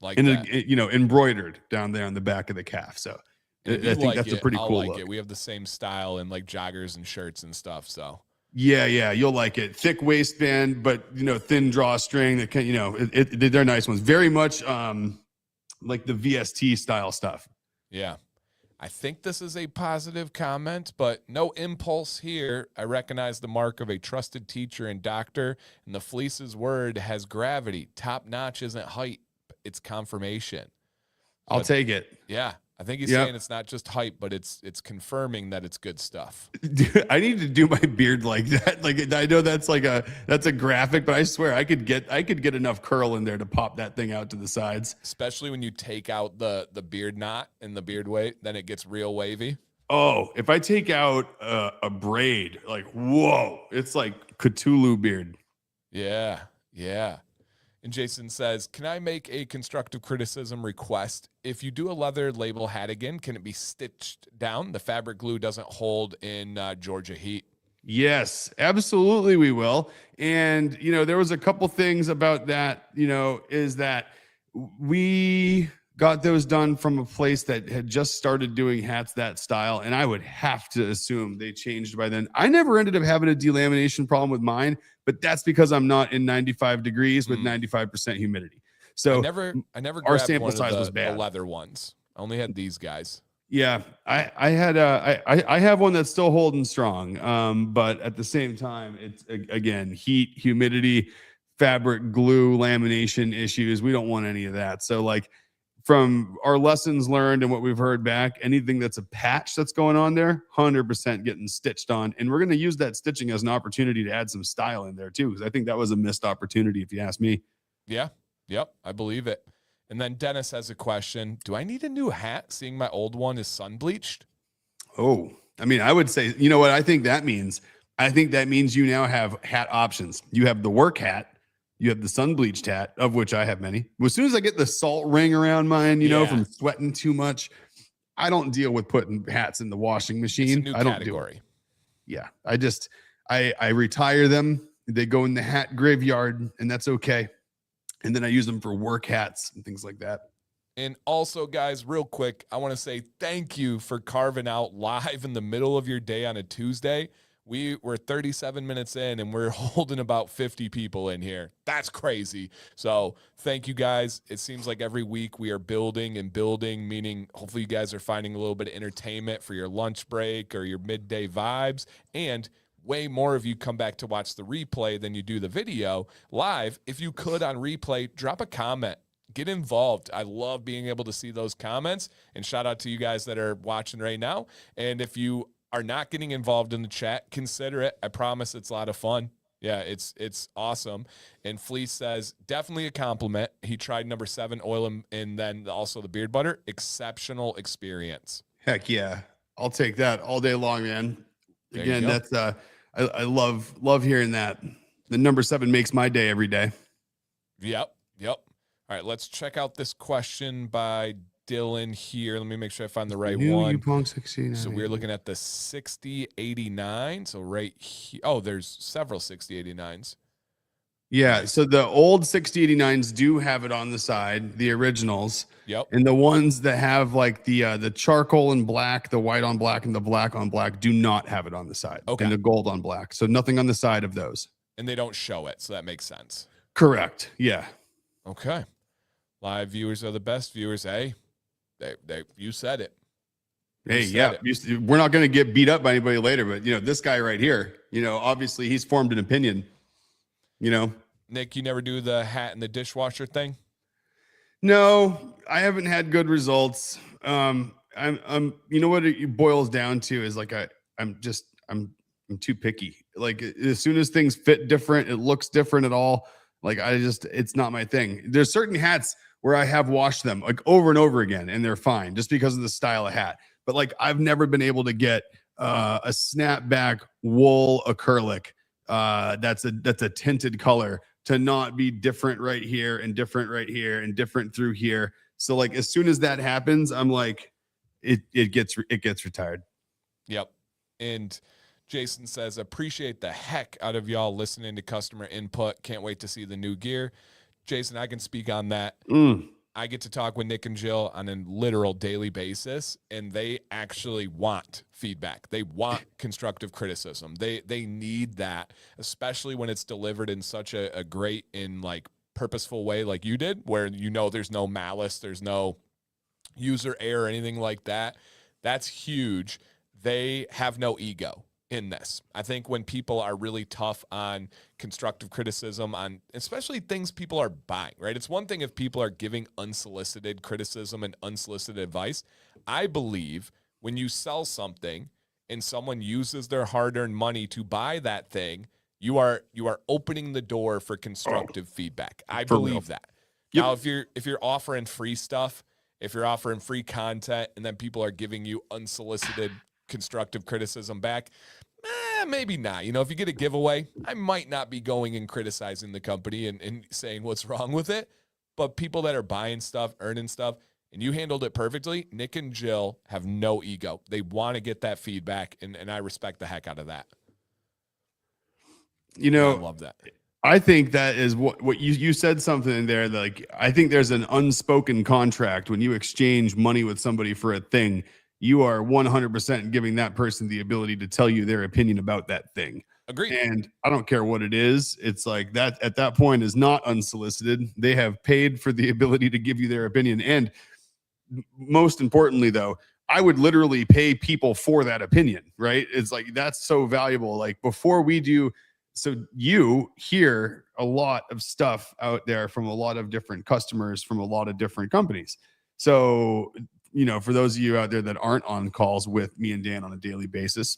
And embroidered down there on the back of the calf. So I think that's a pretty cool look. We have the same style in like joggers and shirts and stuff. So yeah, you'll like it. Thick waistband, but thin drawstring. That can they're nice ones. Very much like the VST style stuff. Yeah. I think this is a positive comment, but no impulse here. I recognize the mark of a trusted teacher and doctor, and the fleece's word has gravity. Top notch isn't height, it's confirmation. I'll take it. Yeah. I think he's saying it's not just hype, but it's confirming that it's good stuff. Dude, I need to do my beard like that. Like I know that's a graphic, but I swear I could get enough curl in there to pop that thing out to the sides. Especially when you take out the beard knot and the beard weight, then it gets real wavy. Oh, if I take out a braid, like whoa, it's like Cthulhu beard. Yeah. And Jason says, can I make a constructive criticism request? If you do a leather label hat again, can it be stitched down? The fabric glue doesn't hold in Georgia heat. Yes, absolutely we will. And, there was a couple things about that, is that we got those done from a place that had just started doing hats that style. And I would have to assume they changed by then. I never ended up having a delamination problem with mine, but that's because I'm not in 95 degrees with 95% humidity. So I never grabbed our sample one size of was the bad. leather ones. I only had these guys. Yeah, I have one that's still holding strong. But at the same time, it's again, heat, humidity, fabric, glue, lamination issues. We don't want any of that. So like from our lessons learned and what we've heard back, anything that's a patch that's going on there, 100% getting stitched on. And we're going to use that stitching as an opportunity to add some style in there too, because I think that was a missed opportunity, if you ask me. Yeah. Yep. I believe it. And then Dennis has a question. Do I need a new hat seeing my old one is sun bleached? Oh, I mean, I would say, you know what I think that means? I think that means you now have hat options. You have the work hat. You have the sun bleached hat, of which I have many. As soon as I get the salt ring around mine, from sweating too much, I don't deal with putting hats in the washing machine. It's a new I don't category. do it. Yeah. I retire them. They go in the hat graveyard, and that's okay. And then I use them for work hats and things like that. And also, guys, real quick, I want to say thank you for carving out live in the middle of your day on a Tuesday. We were 37 minutes in and we're holding about 50 people in here. That's crazy. So thank you guys. It seems like every week we are building and building, meaning hopefully you guys are finding a little bit of entertainment for your lunch break or your midday vibes. And way more of you come back to watch the replay than you do the video live. If you could on replay, drop a comment. Get involved. I love being able to see those comments. And shout out to you guys that are watching right now. And if you are not getting involved in the chat, consider it. I promise it's a lot of fun. Yeah, it's awesome. And Fleece says, definitely a compliment. He tried number 7 oil and then also the beard butter. Exceptional experience. Heck yeah. I'll take that all day long, man. Again, that's I love hearing that. The number 7 makes my day every day. Yep. All right, let's check out this question by Dylan here. Let me make sure I find the right one. So we're looking at the 6089. So right here. Oh, there's several 6089s. Yeah. So the old 6089s do have it on the side, the originals. Yep. And the ones that have like the charcoal and black, the white on black, and the black on black do not have it on the side. Okay. And the gold on black. So nothing on the side of those. And they don't show it. So that makes sense. Correct. Yeah. Okay. Live viewers are the best viewers. Hey, you said it. We're not going to get beat up by anybody later, but this guy right here, obviously he's formed an opinion, Nick, you never do the hat and the dishwasher thing? No, I haven't had good results. I'm what it boils down to is like, I'm too picky. Like as soon as things fit different, it looks different at all. Like it's not my thing. There's certain hats where I have washed them like over and over again and they're fine just because of the style of hat. But like, I've never been able to get a snapback wool acrylic. That's a tinted color to not be different right here and different right here and different through here. So like as soon as that happens, I'm like, it gets retired. Yep. And Jason says, appreciate the heck out of y'all listening to customer input. Can't wait to see the new gear. Jason, I can speak on that. I get to talk with Nick and Jill on a literal daily basis, and they actually want feedback. They want constructive criticism. They need that, especially when it's delivered in such a great and like purposeful way like you did, where there's no malice, there's no user error or anything like that. That's huge. They have no ego in this. I think when people are really tough on constructive criticism, on especially things people are buying, right? It's one thing if people are giving unsolicited criticism and unsolicited advice. I believe when you sell something and someone uses their hard-earned money to buy that thing, you are opening the door for constructive feedback. I believe that. Yep. Now, if you're offering free stuff, if you're offering free content and then people are giving you unsolicited constructive criticism back, maybe not. If you get a giveaway, I might not be going and criticizing the company and saying what's wrong with it. But people that are buying stuff, earning stuff, and you handled it perfectly, Nick and Jill have no ego. They want to get that feedback, and I respect the heck out of that. I love that. I think that is what you said something in there. Like, I think there's an unspoken contract when you exchange money with somebody for a thing. You are 100% giving that person the ability to tell you their opinion about that thing. Agreed. And I don't care what it is. It's like that at that point is not unsolicited. They have paid for the ability to give you their opinion. And most importantly, though, I would literally pay people for that opinion, right? It's like, that's so valuable. Like before we do, so you hear a lot of stuff out there from a lot of different customers from a lot of different companies. So, for those of you out there that aren't on calls with me and Dan on a daily basis,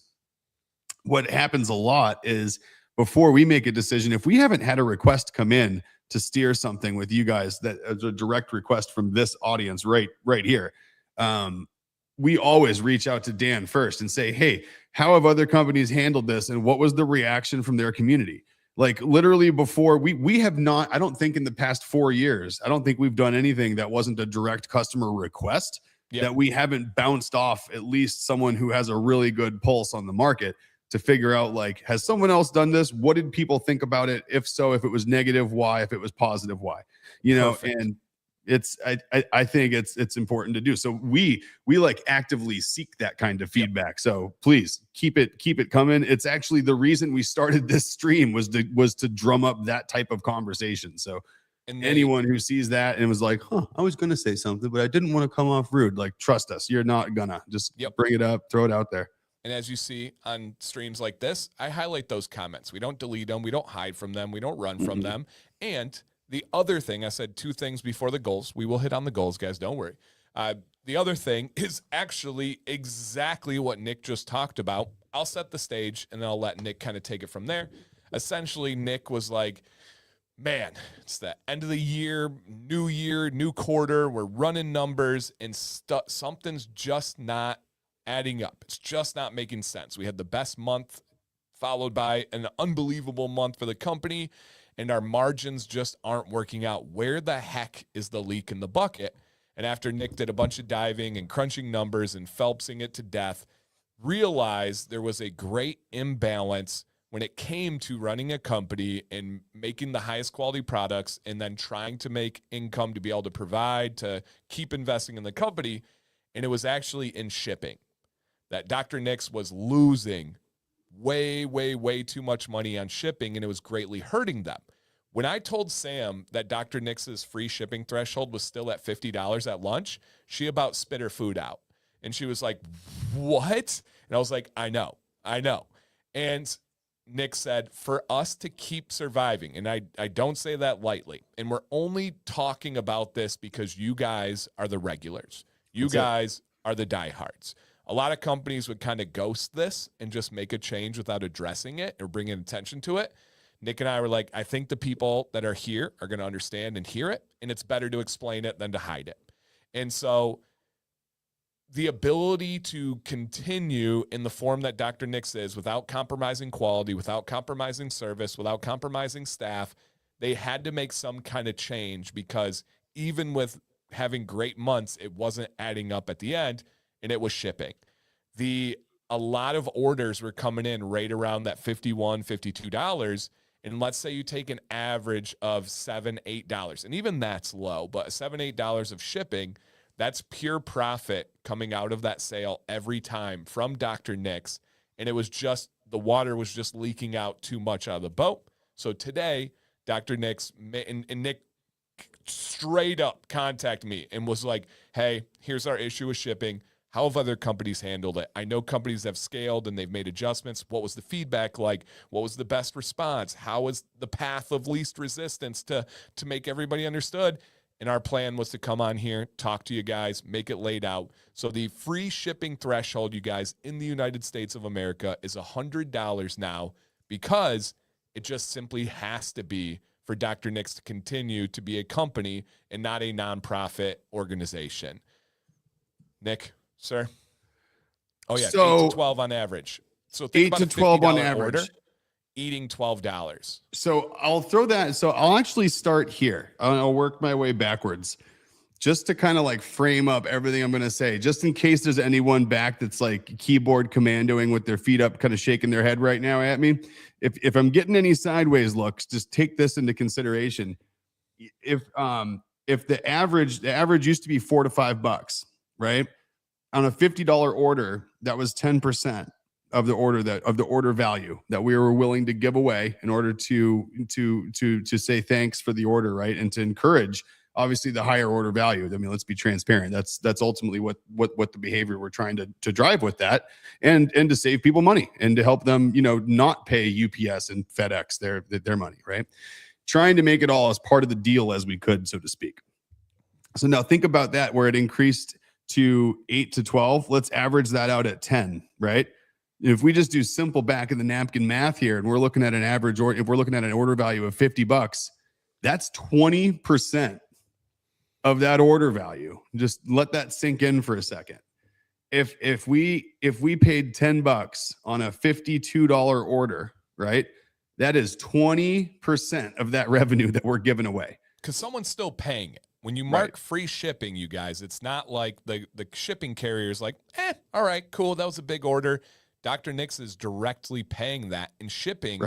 what happens a lot is before we make a decision, if we haven't had a request come in to steer something with you guys, that is a direct request from this audience right here, we always reach out to Dan first and say, hey, how have other companies handled this? And what was the reaction from their community? Like literally before we have not, I don't think in the past 4 years, I don't think we've done anything that wasn't a direct customer request that we haven't bounced off at least someone who has a really good pulse on the market to figure out, like, has someone else done this? What did people think about it? If so, if it was negative, why? If it was positive, why? Perfect. And it's I think it's important to do. So we like actively seek that kind of feedback. So please keep it coming. It's actually the reason we started this stream was to drum up that type of conversation. So anyone who sees that and was like, I was going to say something, but I didn't want to come off rude. Like, trust us, you're not gonna. Just bring it up, throw it out there. And as you see on streams like this, I highlight those comments. We don't delete them. We don't hide from them. We don't run from them. And the other thing, I said 2 things before the goals. We will hit on the goals, guys. Don't worry. The other thing is actually exactly what Nick just talked about. I'll set the stage, and then I'll let Nick kind of take it from there. Essentially, Nick was like, man, it's the end of the year, new quarter. We're running numbers, and something's just not adding up. It's just not making sense. We had the best month followed by an unbelievable month for the company, and our margins just aren't working out. Where the heck is the leak in the bucket? And after Nick did a bunch of diving and crunching numbers and Phelpsing it to death, realized there was a great imbalance when it came to running a company and making the highest quality products and then trying to make income to be able to provide, to keep investing in the company. And it was actually in shipping that Dr. Nick's was losing way, way, way too much money on shipping, and it was greatly hurting them. When I told Sam that Dr. Nick's free shipping threshold was still at $50 at lunch, she about spit her food out. And she was like, what? And I was like, I know. And Nick said, for us to keep surviving, and I don't say that lightly, and we're only talking about this because you guys are the regulars. You guys are the diehards. A lot of companies would kind of ghost this and just make a change without addressing it or bringing attention to it. Nick and I were like, I think the people that are here are going to understand and hear it, and it's better to explain it than to hide it. And so the ability to continue in the form that Dr. Nick's is without compromising quality, without compromising service, without compromising staff, they had to make some kind of change because even with having great months, it wasn't adding up at the end, and it was shipping. A lot of orders were coming in right around that $51, $52. And let's say you take an average of $7, $8, and even that's low, but $7, $8 of shipping, that's pure profit coming out of that sale every time from Dr. Nick's. And it was just, the water was just leaking out too much out of the boat. So today, Dr. Nick's and Nick straight up contacted me and was like, hey, here's our issue with shipping. How have other companies handled it? I know companies have scaled and they've made adjustments. What was the feedback like? What was the best response? How was the path of least resistance to make everybody understood? And our plan was to come on here, talk to you guys, make it laid out. So the free shipping threshold, you guys, in the United States of America is $100 now, because it just simply has to be for Dr. Nick's to continue to be a company and not a nonprofit organization. Nick, sir? Oh, yeah, So 8 to 12 on average. So think 8 about to a 12 on $50 average. order, eating $12. So I'll throw that. So I'll actually start here. I'll work my way backwards just to kind of like frame up everything I'm going to say, just in case there's anyone back that's like keyboard commandoing with their feet up, kind of shaking their head right now at me. If I'm getting any sideways looks, just take this into consideration. If the average used to be $4 to $5, right? On a $50 order, that was 10% of the order value that we were willing to give away in order to say thanks for the order, right? And to encourage obviously the higher order value. I mean, let's be transparent. That's ultimately what the behavior we're trying to drive with that, and to save people money and to help them, not pay UPS and FedEx their money, right? Trying to make it all as part of the deal as we could, so to speak. So now think about that, where it increased to 8 to 12. Let's average that out at 10, right? If we just do simple back of the napkin math here, and we're looking at an average, or if we're looking at an order value of $50, that's 20% of that order value. Just let that sink in for a second. If we paid $10 on a $52 order, right? That is 20% of that revenue that we're giving away. Because someone's still paying it. When you mark free shipping, you guys, it's not like the shipping carrier's like, all right, cool, that was a big order. Dr. Nick's is directly paying that, and shipping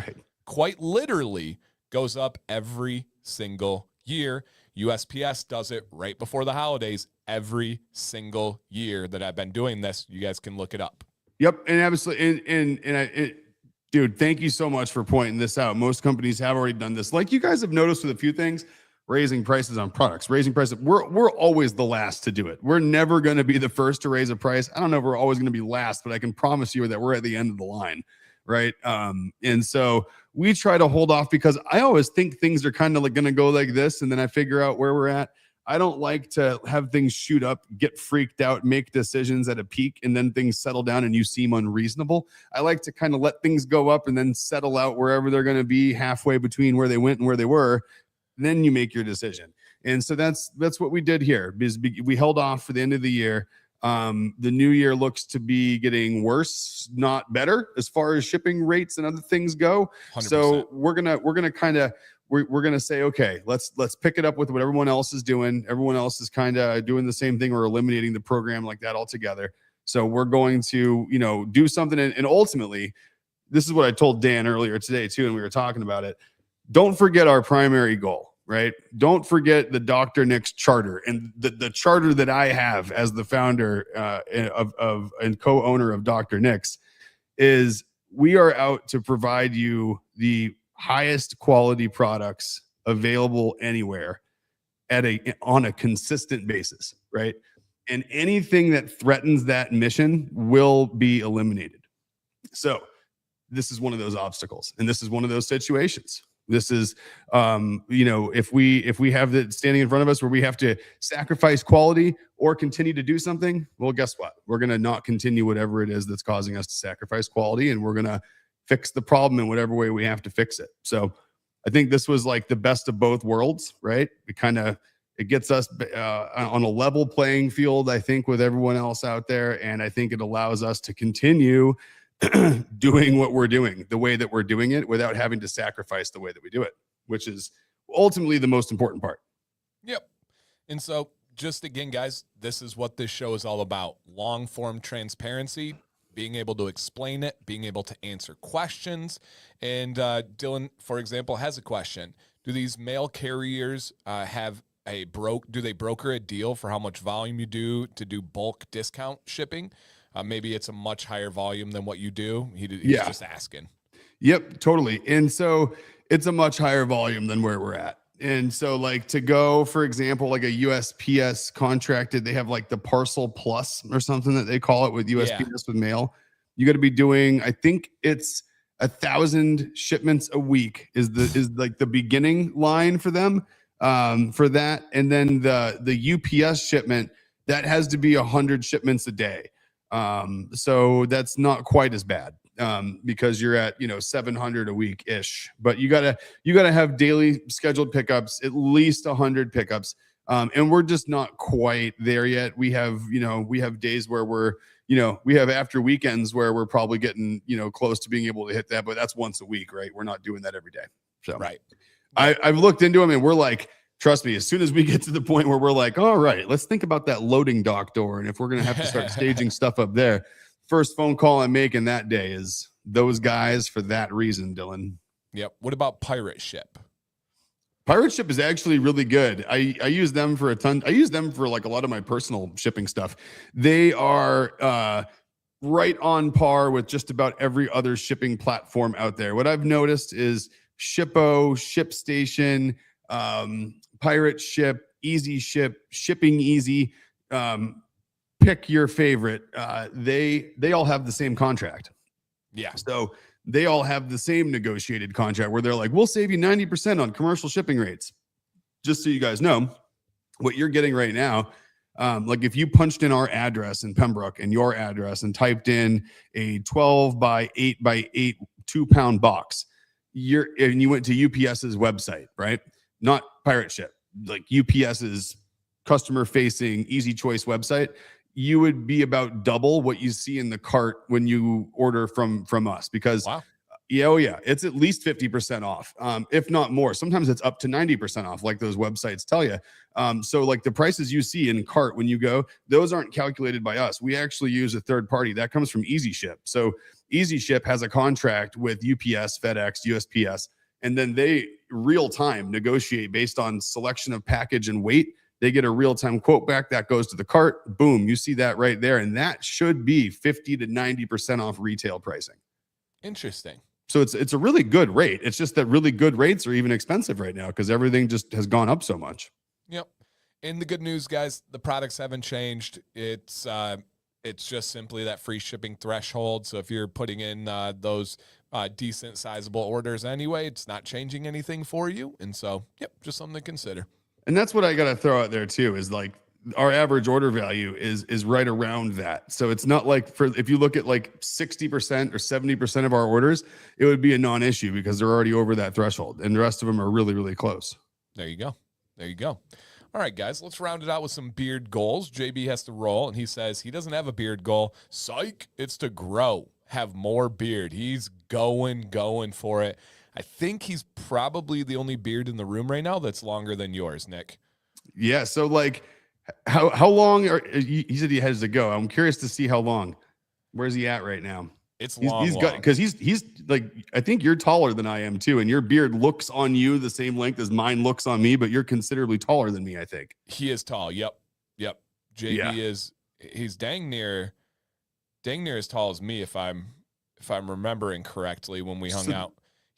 quite literally goes up every single year. USPS does it right before the holidays every single year that I've been doing this. You guys can look it up. Yep, and absolutely, dude, thank you so much for pointing this out. Most companies have already done this. Like you guys have noticed with a few things, raising prices on products, raising prices. We're always the last to do it. We're never going to be the first to raise a price. I don't know if we're always going to be last, but I can promise you that we're at the end of the line, right? And so we try to hold off, because I always think things are kind of like going to go like this, and then I figure out where we're at. I don't like to have things shoot up, get freaked out, make decisions at a peak, and then things settle down and you seem unreasonable. I like to kind of let things go up and then settle out wherever they're going to be, halfway between where they went and where they were. Then you make your decision. And so that's what we did here, because we held off for the end of the year. The new year looks to be getting worse, not better, as far as shipping rates and other things go. 100%. So we're gonna say, okay, let's pick it up with what everyone else is doing. Everyone else is kind of doing the same thing, or eliminating the program like that altogether. So we're going to, do something. And ultimately, this is what I told Dan earlier today too, and we were talking about it. Don't forget our primary goal, right? Don't forget the Dr. Nick's charter, and the charter that I have as the founder and co-owner of Dr. Nick's is we are out to provide you the highest quality products available anywhere on a consistent basis, right? And anything that threatens that mission will be eliminated. So this is one of those obstacles, and this is one of those situations. This is, if we have it standing in front of us where we have to sacrifice quality or continue to do something, well, guess what? We're going to not continue whatever it is that's causing us to sacrifice quality, and we're going to fix the problem in whatever way we have to fix it. So I think this was like the best of both worlds, right? It gets us on a level playing field, I think, with everyone else out there. And I think it allows us to continue doing what we're doing the way that we're doing it, without having to sacrifice the way that we do it, which is ultimately the most important part. Yep. And so, just again, guys, this is what this show is all about. Long form transparency, being able to explain it, being able to answer questions. And Dylan, for example, has a question. Do these mail carriers have do they broker a deal for how much volume you do to do bulk discount shipping? Maybe it's a much higher volume than what you do. He's just asking. Yep, totally. And so it's a much higher volume than where we're at. And so like to go, for example, like a USPS contracted, they have like the Parcel Plus or something that they call it with USPS with mail. You got to be doing, I think it's 1,000 shipments a week is like the beginning line for them for that. And then the UPS shipment, that has to be 100 shipments a day. So that's not quite as bad. Because you're at 700 a week ish, but you gotta have daily scheduled pickups, at least 100 pickups, and we're just not quite there yet. We have days where we have after weekends where we're probably getting close to being able to hit that, but that's once a week, right? We're not doing that every day. So right. I've looked into them and we're like, trust me, as soon as we get to the point where we're like, all right, let's think about that loading dock door, and if we're gonna have to start staging stuff up there. First phone call I'm making that day is those guys for that reason, Dylan. Yep. What about Pirate Ship? Pirate Ship is actually really good. I use them for a ton. I use them for like a lot of my personal shipping stuff. They are right on par with just about every other shipping platform out there. What I've noticed is Shippo, ShipStation, Pirate Ship, Easy Ship, Shipping Easy, pick your favorite. They all have the same contract. Yeah. So they all have the same negotiated contract where they're like, we'll save you 90% on commercial shipping rates. Just so you guys know what you're getting right now. Like if you punched in our address in Pembroke and your address and typed in a 12 by 8 by 8 2-pound box, and you went to UPS's website, right? Not Pirate Ship, like UPS's customer facing easy choice website, you would be about double what you see in the cart when you order from us, because it's at least 50% off, if not more. Sometimes it's up to 90% off, like those websites tell you. So like the prices you see in cart when you go, those aren't calculated by us. We actually use a third party that comes from Easy Ship. So Easy Ship has a contract with UPS, FedEx, USPS, and then they real time negotiate based on selection of package and weight. They get a real-time quote back that goes to the cart. Boom, you see that right there. And that should be 50 to 90% off retail pricing. Interesting. So it's a really good rate. It's just that really good rates are even expensive right now because everything just has gone up so much. Yep. And the good news, guys, the products haven't changed. It's just simply that free shipping threshold. So if you're putting in those decent sizable orders anyway, it's not changing anything for you. And so, just something to consider. And that's what I got to throw out there too, is like our average order value is right around that. So it's not like if you look at like 60% or 70% of our orders, it would be a non-issue because they're already over that threshold and the rest of them are really, really close. There you go. All right, guys, let's round it out with some beard goals. JB has to roll and he says he doesn't have a beard goal. Psych, it's to grow, have more beard. He's going for it. I think he's probably the only beard in the room right now that's longer than yours, Nick. Yeah. So like how long he said he has to go. I'm curious to see how long. Where's he at right now? It's long. Because he's like, I think you're taller than I am too. And your beard looks on you the same length as mine looks on me, but you're considerably taller than me, I think. He is tall. Yep. JB he's dang near as tall as me if I'm remembering correctly when we hung out.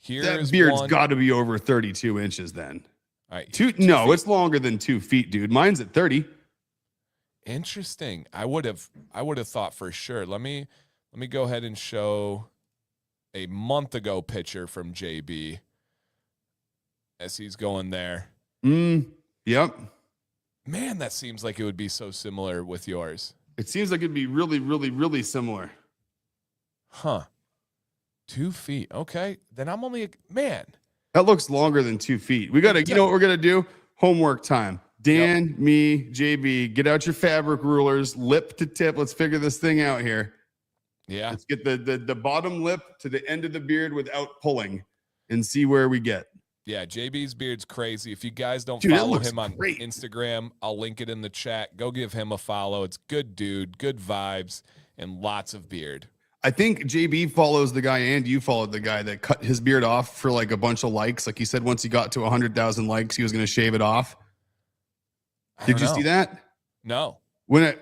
That beard's got to be over 32 inches then. All right. It's longer than 2 feet, dude. Mine's at 30. Interesting. I would have thought for sure. Let me go ahead and show a month ago picture from JB as he's going there. Yep. Man, that seems like it would be so similar with yours. It seems like it'd be really, really, really similar. Huh. 2 feet. Okay. Then I'm only man. That looks longer than 2 feet. We got to, you know what we're going to do? Homework time. Dan, me, JB, get out your fabric rulers, lip to tip. Let's figure this thing out here. Yeah. Let's get the bottom lip to the end of the beard without pulling and see where we get. Yeah, JB's beard's crazy. If you guys don't Dude, it follow looks him on great. Instagram, I'll link it in the chat. Go give him a follow. It's good dude, good vibes, and lots of beard. I think JB follows the guy, and you followed the guy that cut his beard off for like a bunch of likes. Like he said, once he got to 100,000 likes, he was going to shave it off. Did you see that? No.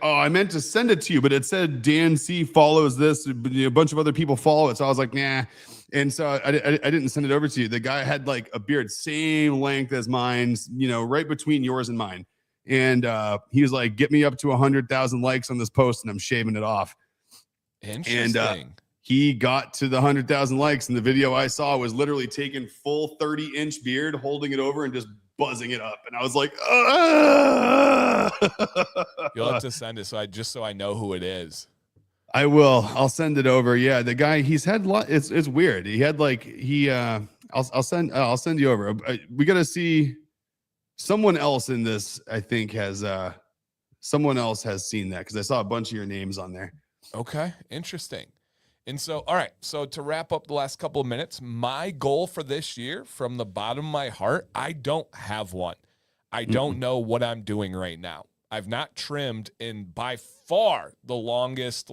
I meant to send it to you, but it said Dan C follows this. A bunch of other people follow it, so I was like, nah. And so I didn't send it over to you. The guy had like a beard, same length as mine, right between yours and mine. And he was like, get me up to 100,000 likes on this post, and I'm shaving it off. Interesting. And he got to the 100,000 likes, and the video I saw was literally taking full 30-inch beard, holding it over, and just buzzing it up. And I was like, You'll have to send it so I know who it is. I will. I'll send it over. Yeah, the guy, he's had it's weird. He had I'll send you over. We got to see someone else in this. I think someone else has seen that, because I saw a bunch of your names on there. Okay, interesting. And so, all right, so to wrap up the last couple of minutes, my goal for this year, from the bottom of my heart, I don't have one. I don't know what I'm doing right now. I've not trimmed in by far the longest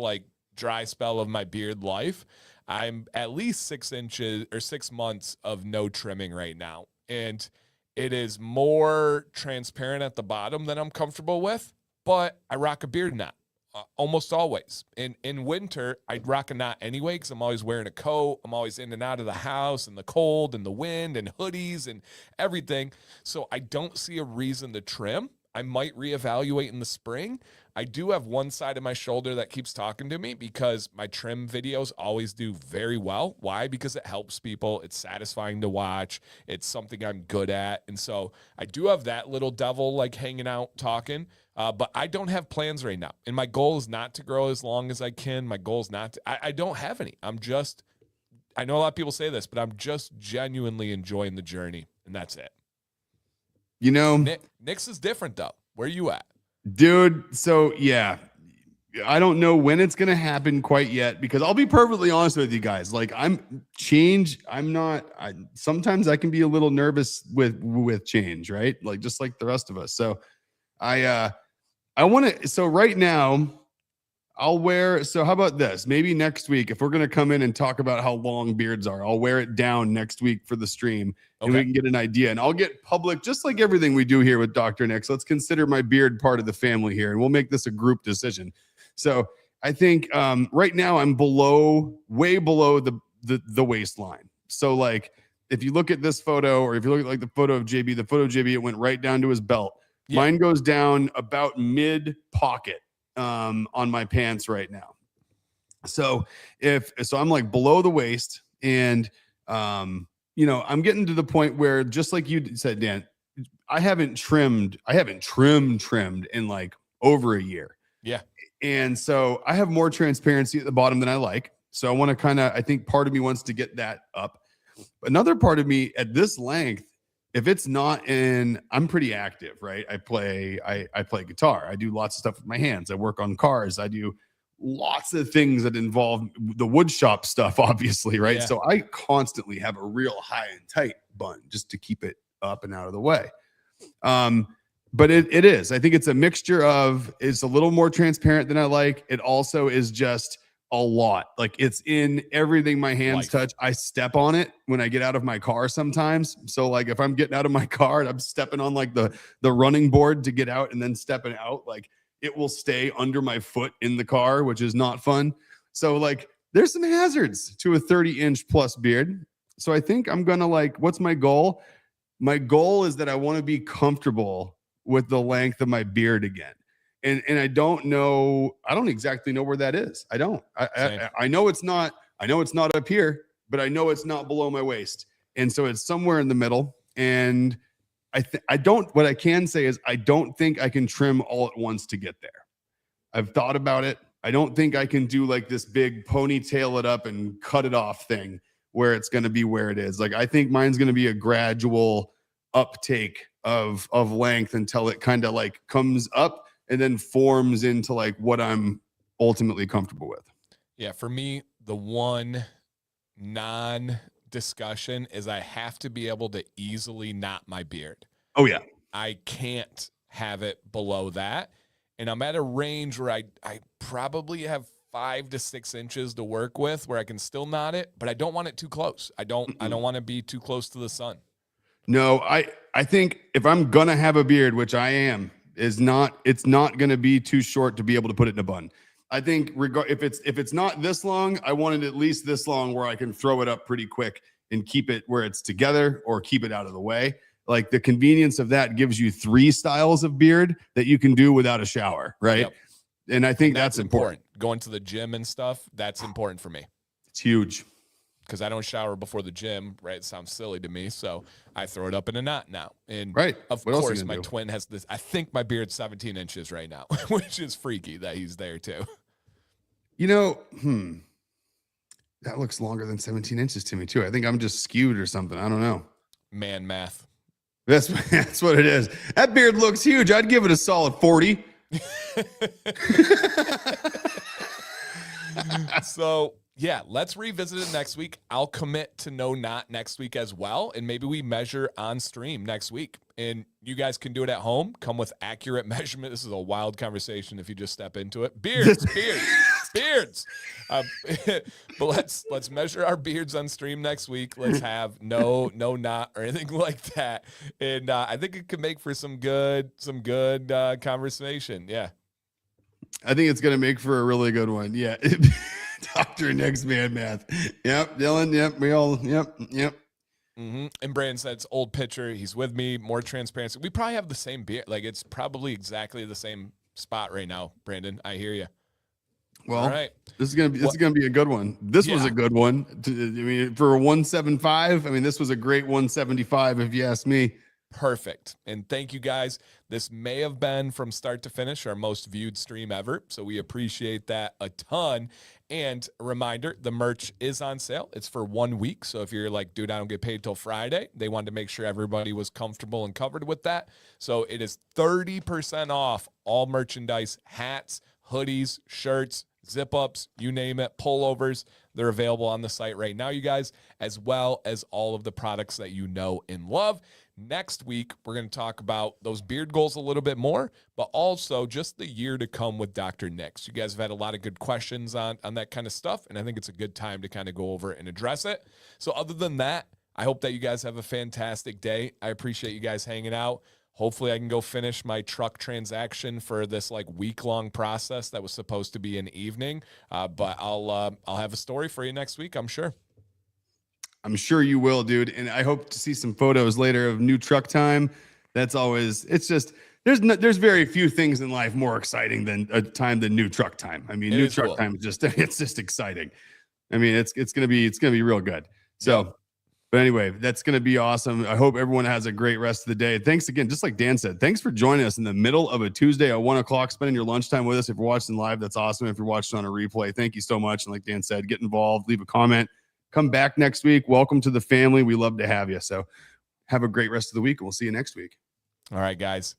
dry spell of my beard life. I'm at least 6 inches or 6 months of no trimming right now. And it is more transparent at the bottom than I'm comfortable with, but I rock a beard knot. Almost always. In winter, I'd rock a knot anyway, because I'm always wearing a coat. I'm always in and out of the house in the cold and the wind and hoodies and everything. So I don't see a reason to trim. I might reevaluate in the spring. I do have one side of my shoulder that keeps talking to me, because my trim videos always do very well. Why? Because it helps people. It's satisfying to watch. It's something I'm good at. And so I do have that little devil hanging out talking. But I don't have plans right now. And my goal is not to grow as long as I can. My goal is not to, I don't have any. I know a lot of people say this, but I'm just genuinely enjoying the journey. And that's it. Nick's is different though. Where are you at? Dude, so yeah, I don't know when it's going to happen quite yet, because I'll be perfectly honest with you guys. Sometimes I can be a little nervous with change, right? Just like the rest of us. So right now so how about this? Maybe next week, if we're going to come in and talk about how long beards are, I'll wear it down next week for the stream, and we can get an idea. And I'll get public, just like everything we do here with Dr. Nick. So let's consider my beard part of the family here, and we'll make this a group decision. So I think right now I'm way below the waistline. So if you look at this photo, or if you look at the photo of JB, it went right down to his belt. Yeah. Mine goes down about mid pocket on my pants right now. So I'm below the waist, and I'm getting to the point where, just like you said, Dan, I haven't trimmed in over a year. Yeah. And so I have more transparency at the bottom than I like. So I want to I think part of me wants to get that up. Another part of me at this length, if it's not I'm pretty active, right? I play guitar. I do lots of stuff with my hands. I work on cars. I do lots of things that involve the wood shop stuff, obviously, right? Yeah. So I constantly have a real high and tight bun just to keep it up and out of the way. But it is. I think it's a mixture of, it's a little more transparent than I like. It also is just a lot. It's in everything my hands touch. I step on it when I get out of my car sometimes. So if I'm getting out of my car and I'm stepping on the running board to get out and then stepping out, it will stay under my foot in the car, which is not fun. So there's some hazards to a 30-inch plus beard. So I think I'm going to what's my goal? My goal is that I want to be comfortable with the length of my beard again. And I don't exactly know where that is. I don't. I know it's not up here, but I know it's not below my waist. And so it's somewhere in the middle. And what I can say is I don't think I can trim all at once to get there. I've thought about it. I don't think I can do this big ponytail it up and cut it off thing where it's going to be where it is. I think mine's going to be a gradual uptake of length until it kind of comes up and then forms into what I'm ultimately comfortable with. Yeah, for me, the one discussion is I have to be able to easily knot my beard. Oh yeah. I can't have it below that. And I'm at a range where I probably have 5 to 6 inches to work with where I can still knot it, but I don't want it too close. I don't want to be too close to the sun. No, I think if I'm gonna have a beard, which I am, it's not gonna be too short to be able to put it in a bun. I think if it's not this long, I want it at least this long where I can throw it up pretty quick and keep it where it's together or keep it out of the way. Like the convenience of that gives you 3 styles of beard that you can do without a shower, right? Yep. And I think that's important. Going to the gym and stuff, that's important for me. It's huge. Because I don't shower before the gym, right? It sounds silly to me, so I throw it up in a knot now. And right, of course, my twin has this. I think my beard's 17 inches right now, which is freaky that he's there too. You know, that looks longer than 17 inches to me too. I think I'm just skewed or something. I don't know. Man math. That's what it is. That beard looks huge. I'd give it a solid 40. So yeah, let's revisit it next week. I'll commit to no knot next week as well. And maybe we measure on stream next week. And you guys can do it at home. Come with accurate measurement. This is a wild conversation if you just step into it. Beards. But let's measure our beards on stream next week. Let's have no knot or anything like that. And I think it could make for some good conversation. Yeah. I think it's going to make for a really good one. Yeah. Dr. Nick's man math. Yep. Dylan. Yep. We all. Yep. Mm-hmm. And Brandon said it's old picture. He's with me. More transparency. We probably have the same beard. Like it's probably exactly the same spot right now. Brandon, I hear you. Well, all right. This is gonna be a good one. This was a good one. I mean, for a 175. I mean, this was a great 175 if you ask me. Perfect. And thank you guys. This may have been from start to finish our most viewed stream ever. So we appreciate that a ton. And a reminder, the merch is on sale. It's for 1 week. So if you're like, dude, I don't get paid till Friday, they wanted to make sure everybody was comfortable and covered with that. So it is 30% off all merchandise, hats, hoodies, shirts, zip-ups, you name it, pullovers. They're available on the site right now, you guys, as well as all of the products that you know and love. Next week, we're going to talk about those beard goals a little bit more, but also just the year to come with Dr. Nick. So you guys have had a lot of good questions on that kind of stuff, and I think it's a good time to kind of go over it and address it. So other than that, I hope that you guys have a fantastic day. I appreciate you guys hanging out. Hopefully I can go finish my truck transaction for this like week-long process that was supposed to be an evening. But I'll have a story for you next week, I'm sure. I'm sure you will, dude. And I hope to see some photos later of new truck time. That's always, it's just, there's very few things in life more exciting than a time than new truck time. I mean, new truck time is just, it's just exciting. I mean, it's going to be real good. So, yeah. But anyway, that's going to be awesome. I hope everyone has a great rest of the day. Thanks again. Just like Dan said, thanks for joining us in the middle of a Tuesday at 1 o'clock, spending your lunchtime with us. If you're watching live, that's awesome. If you're watching on a replay, thank you so much. And like Dan said, get involved, leave a comment, come back next week. Welcome to the family. We love to have you. So have a great rest of the week. And we'll see you next week. All right, guys.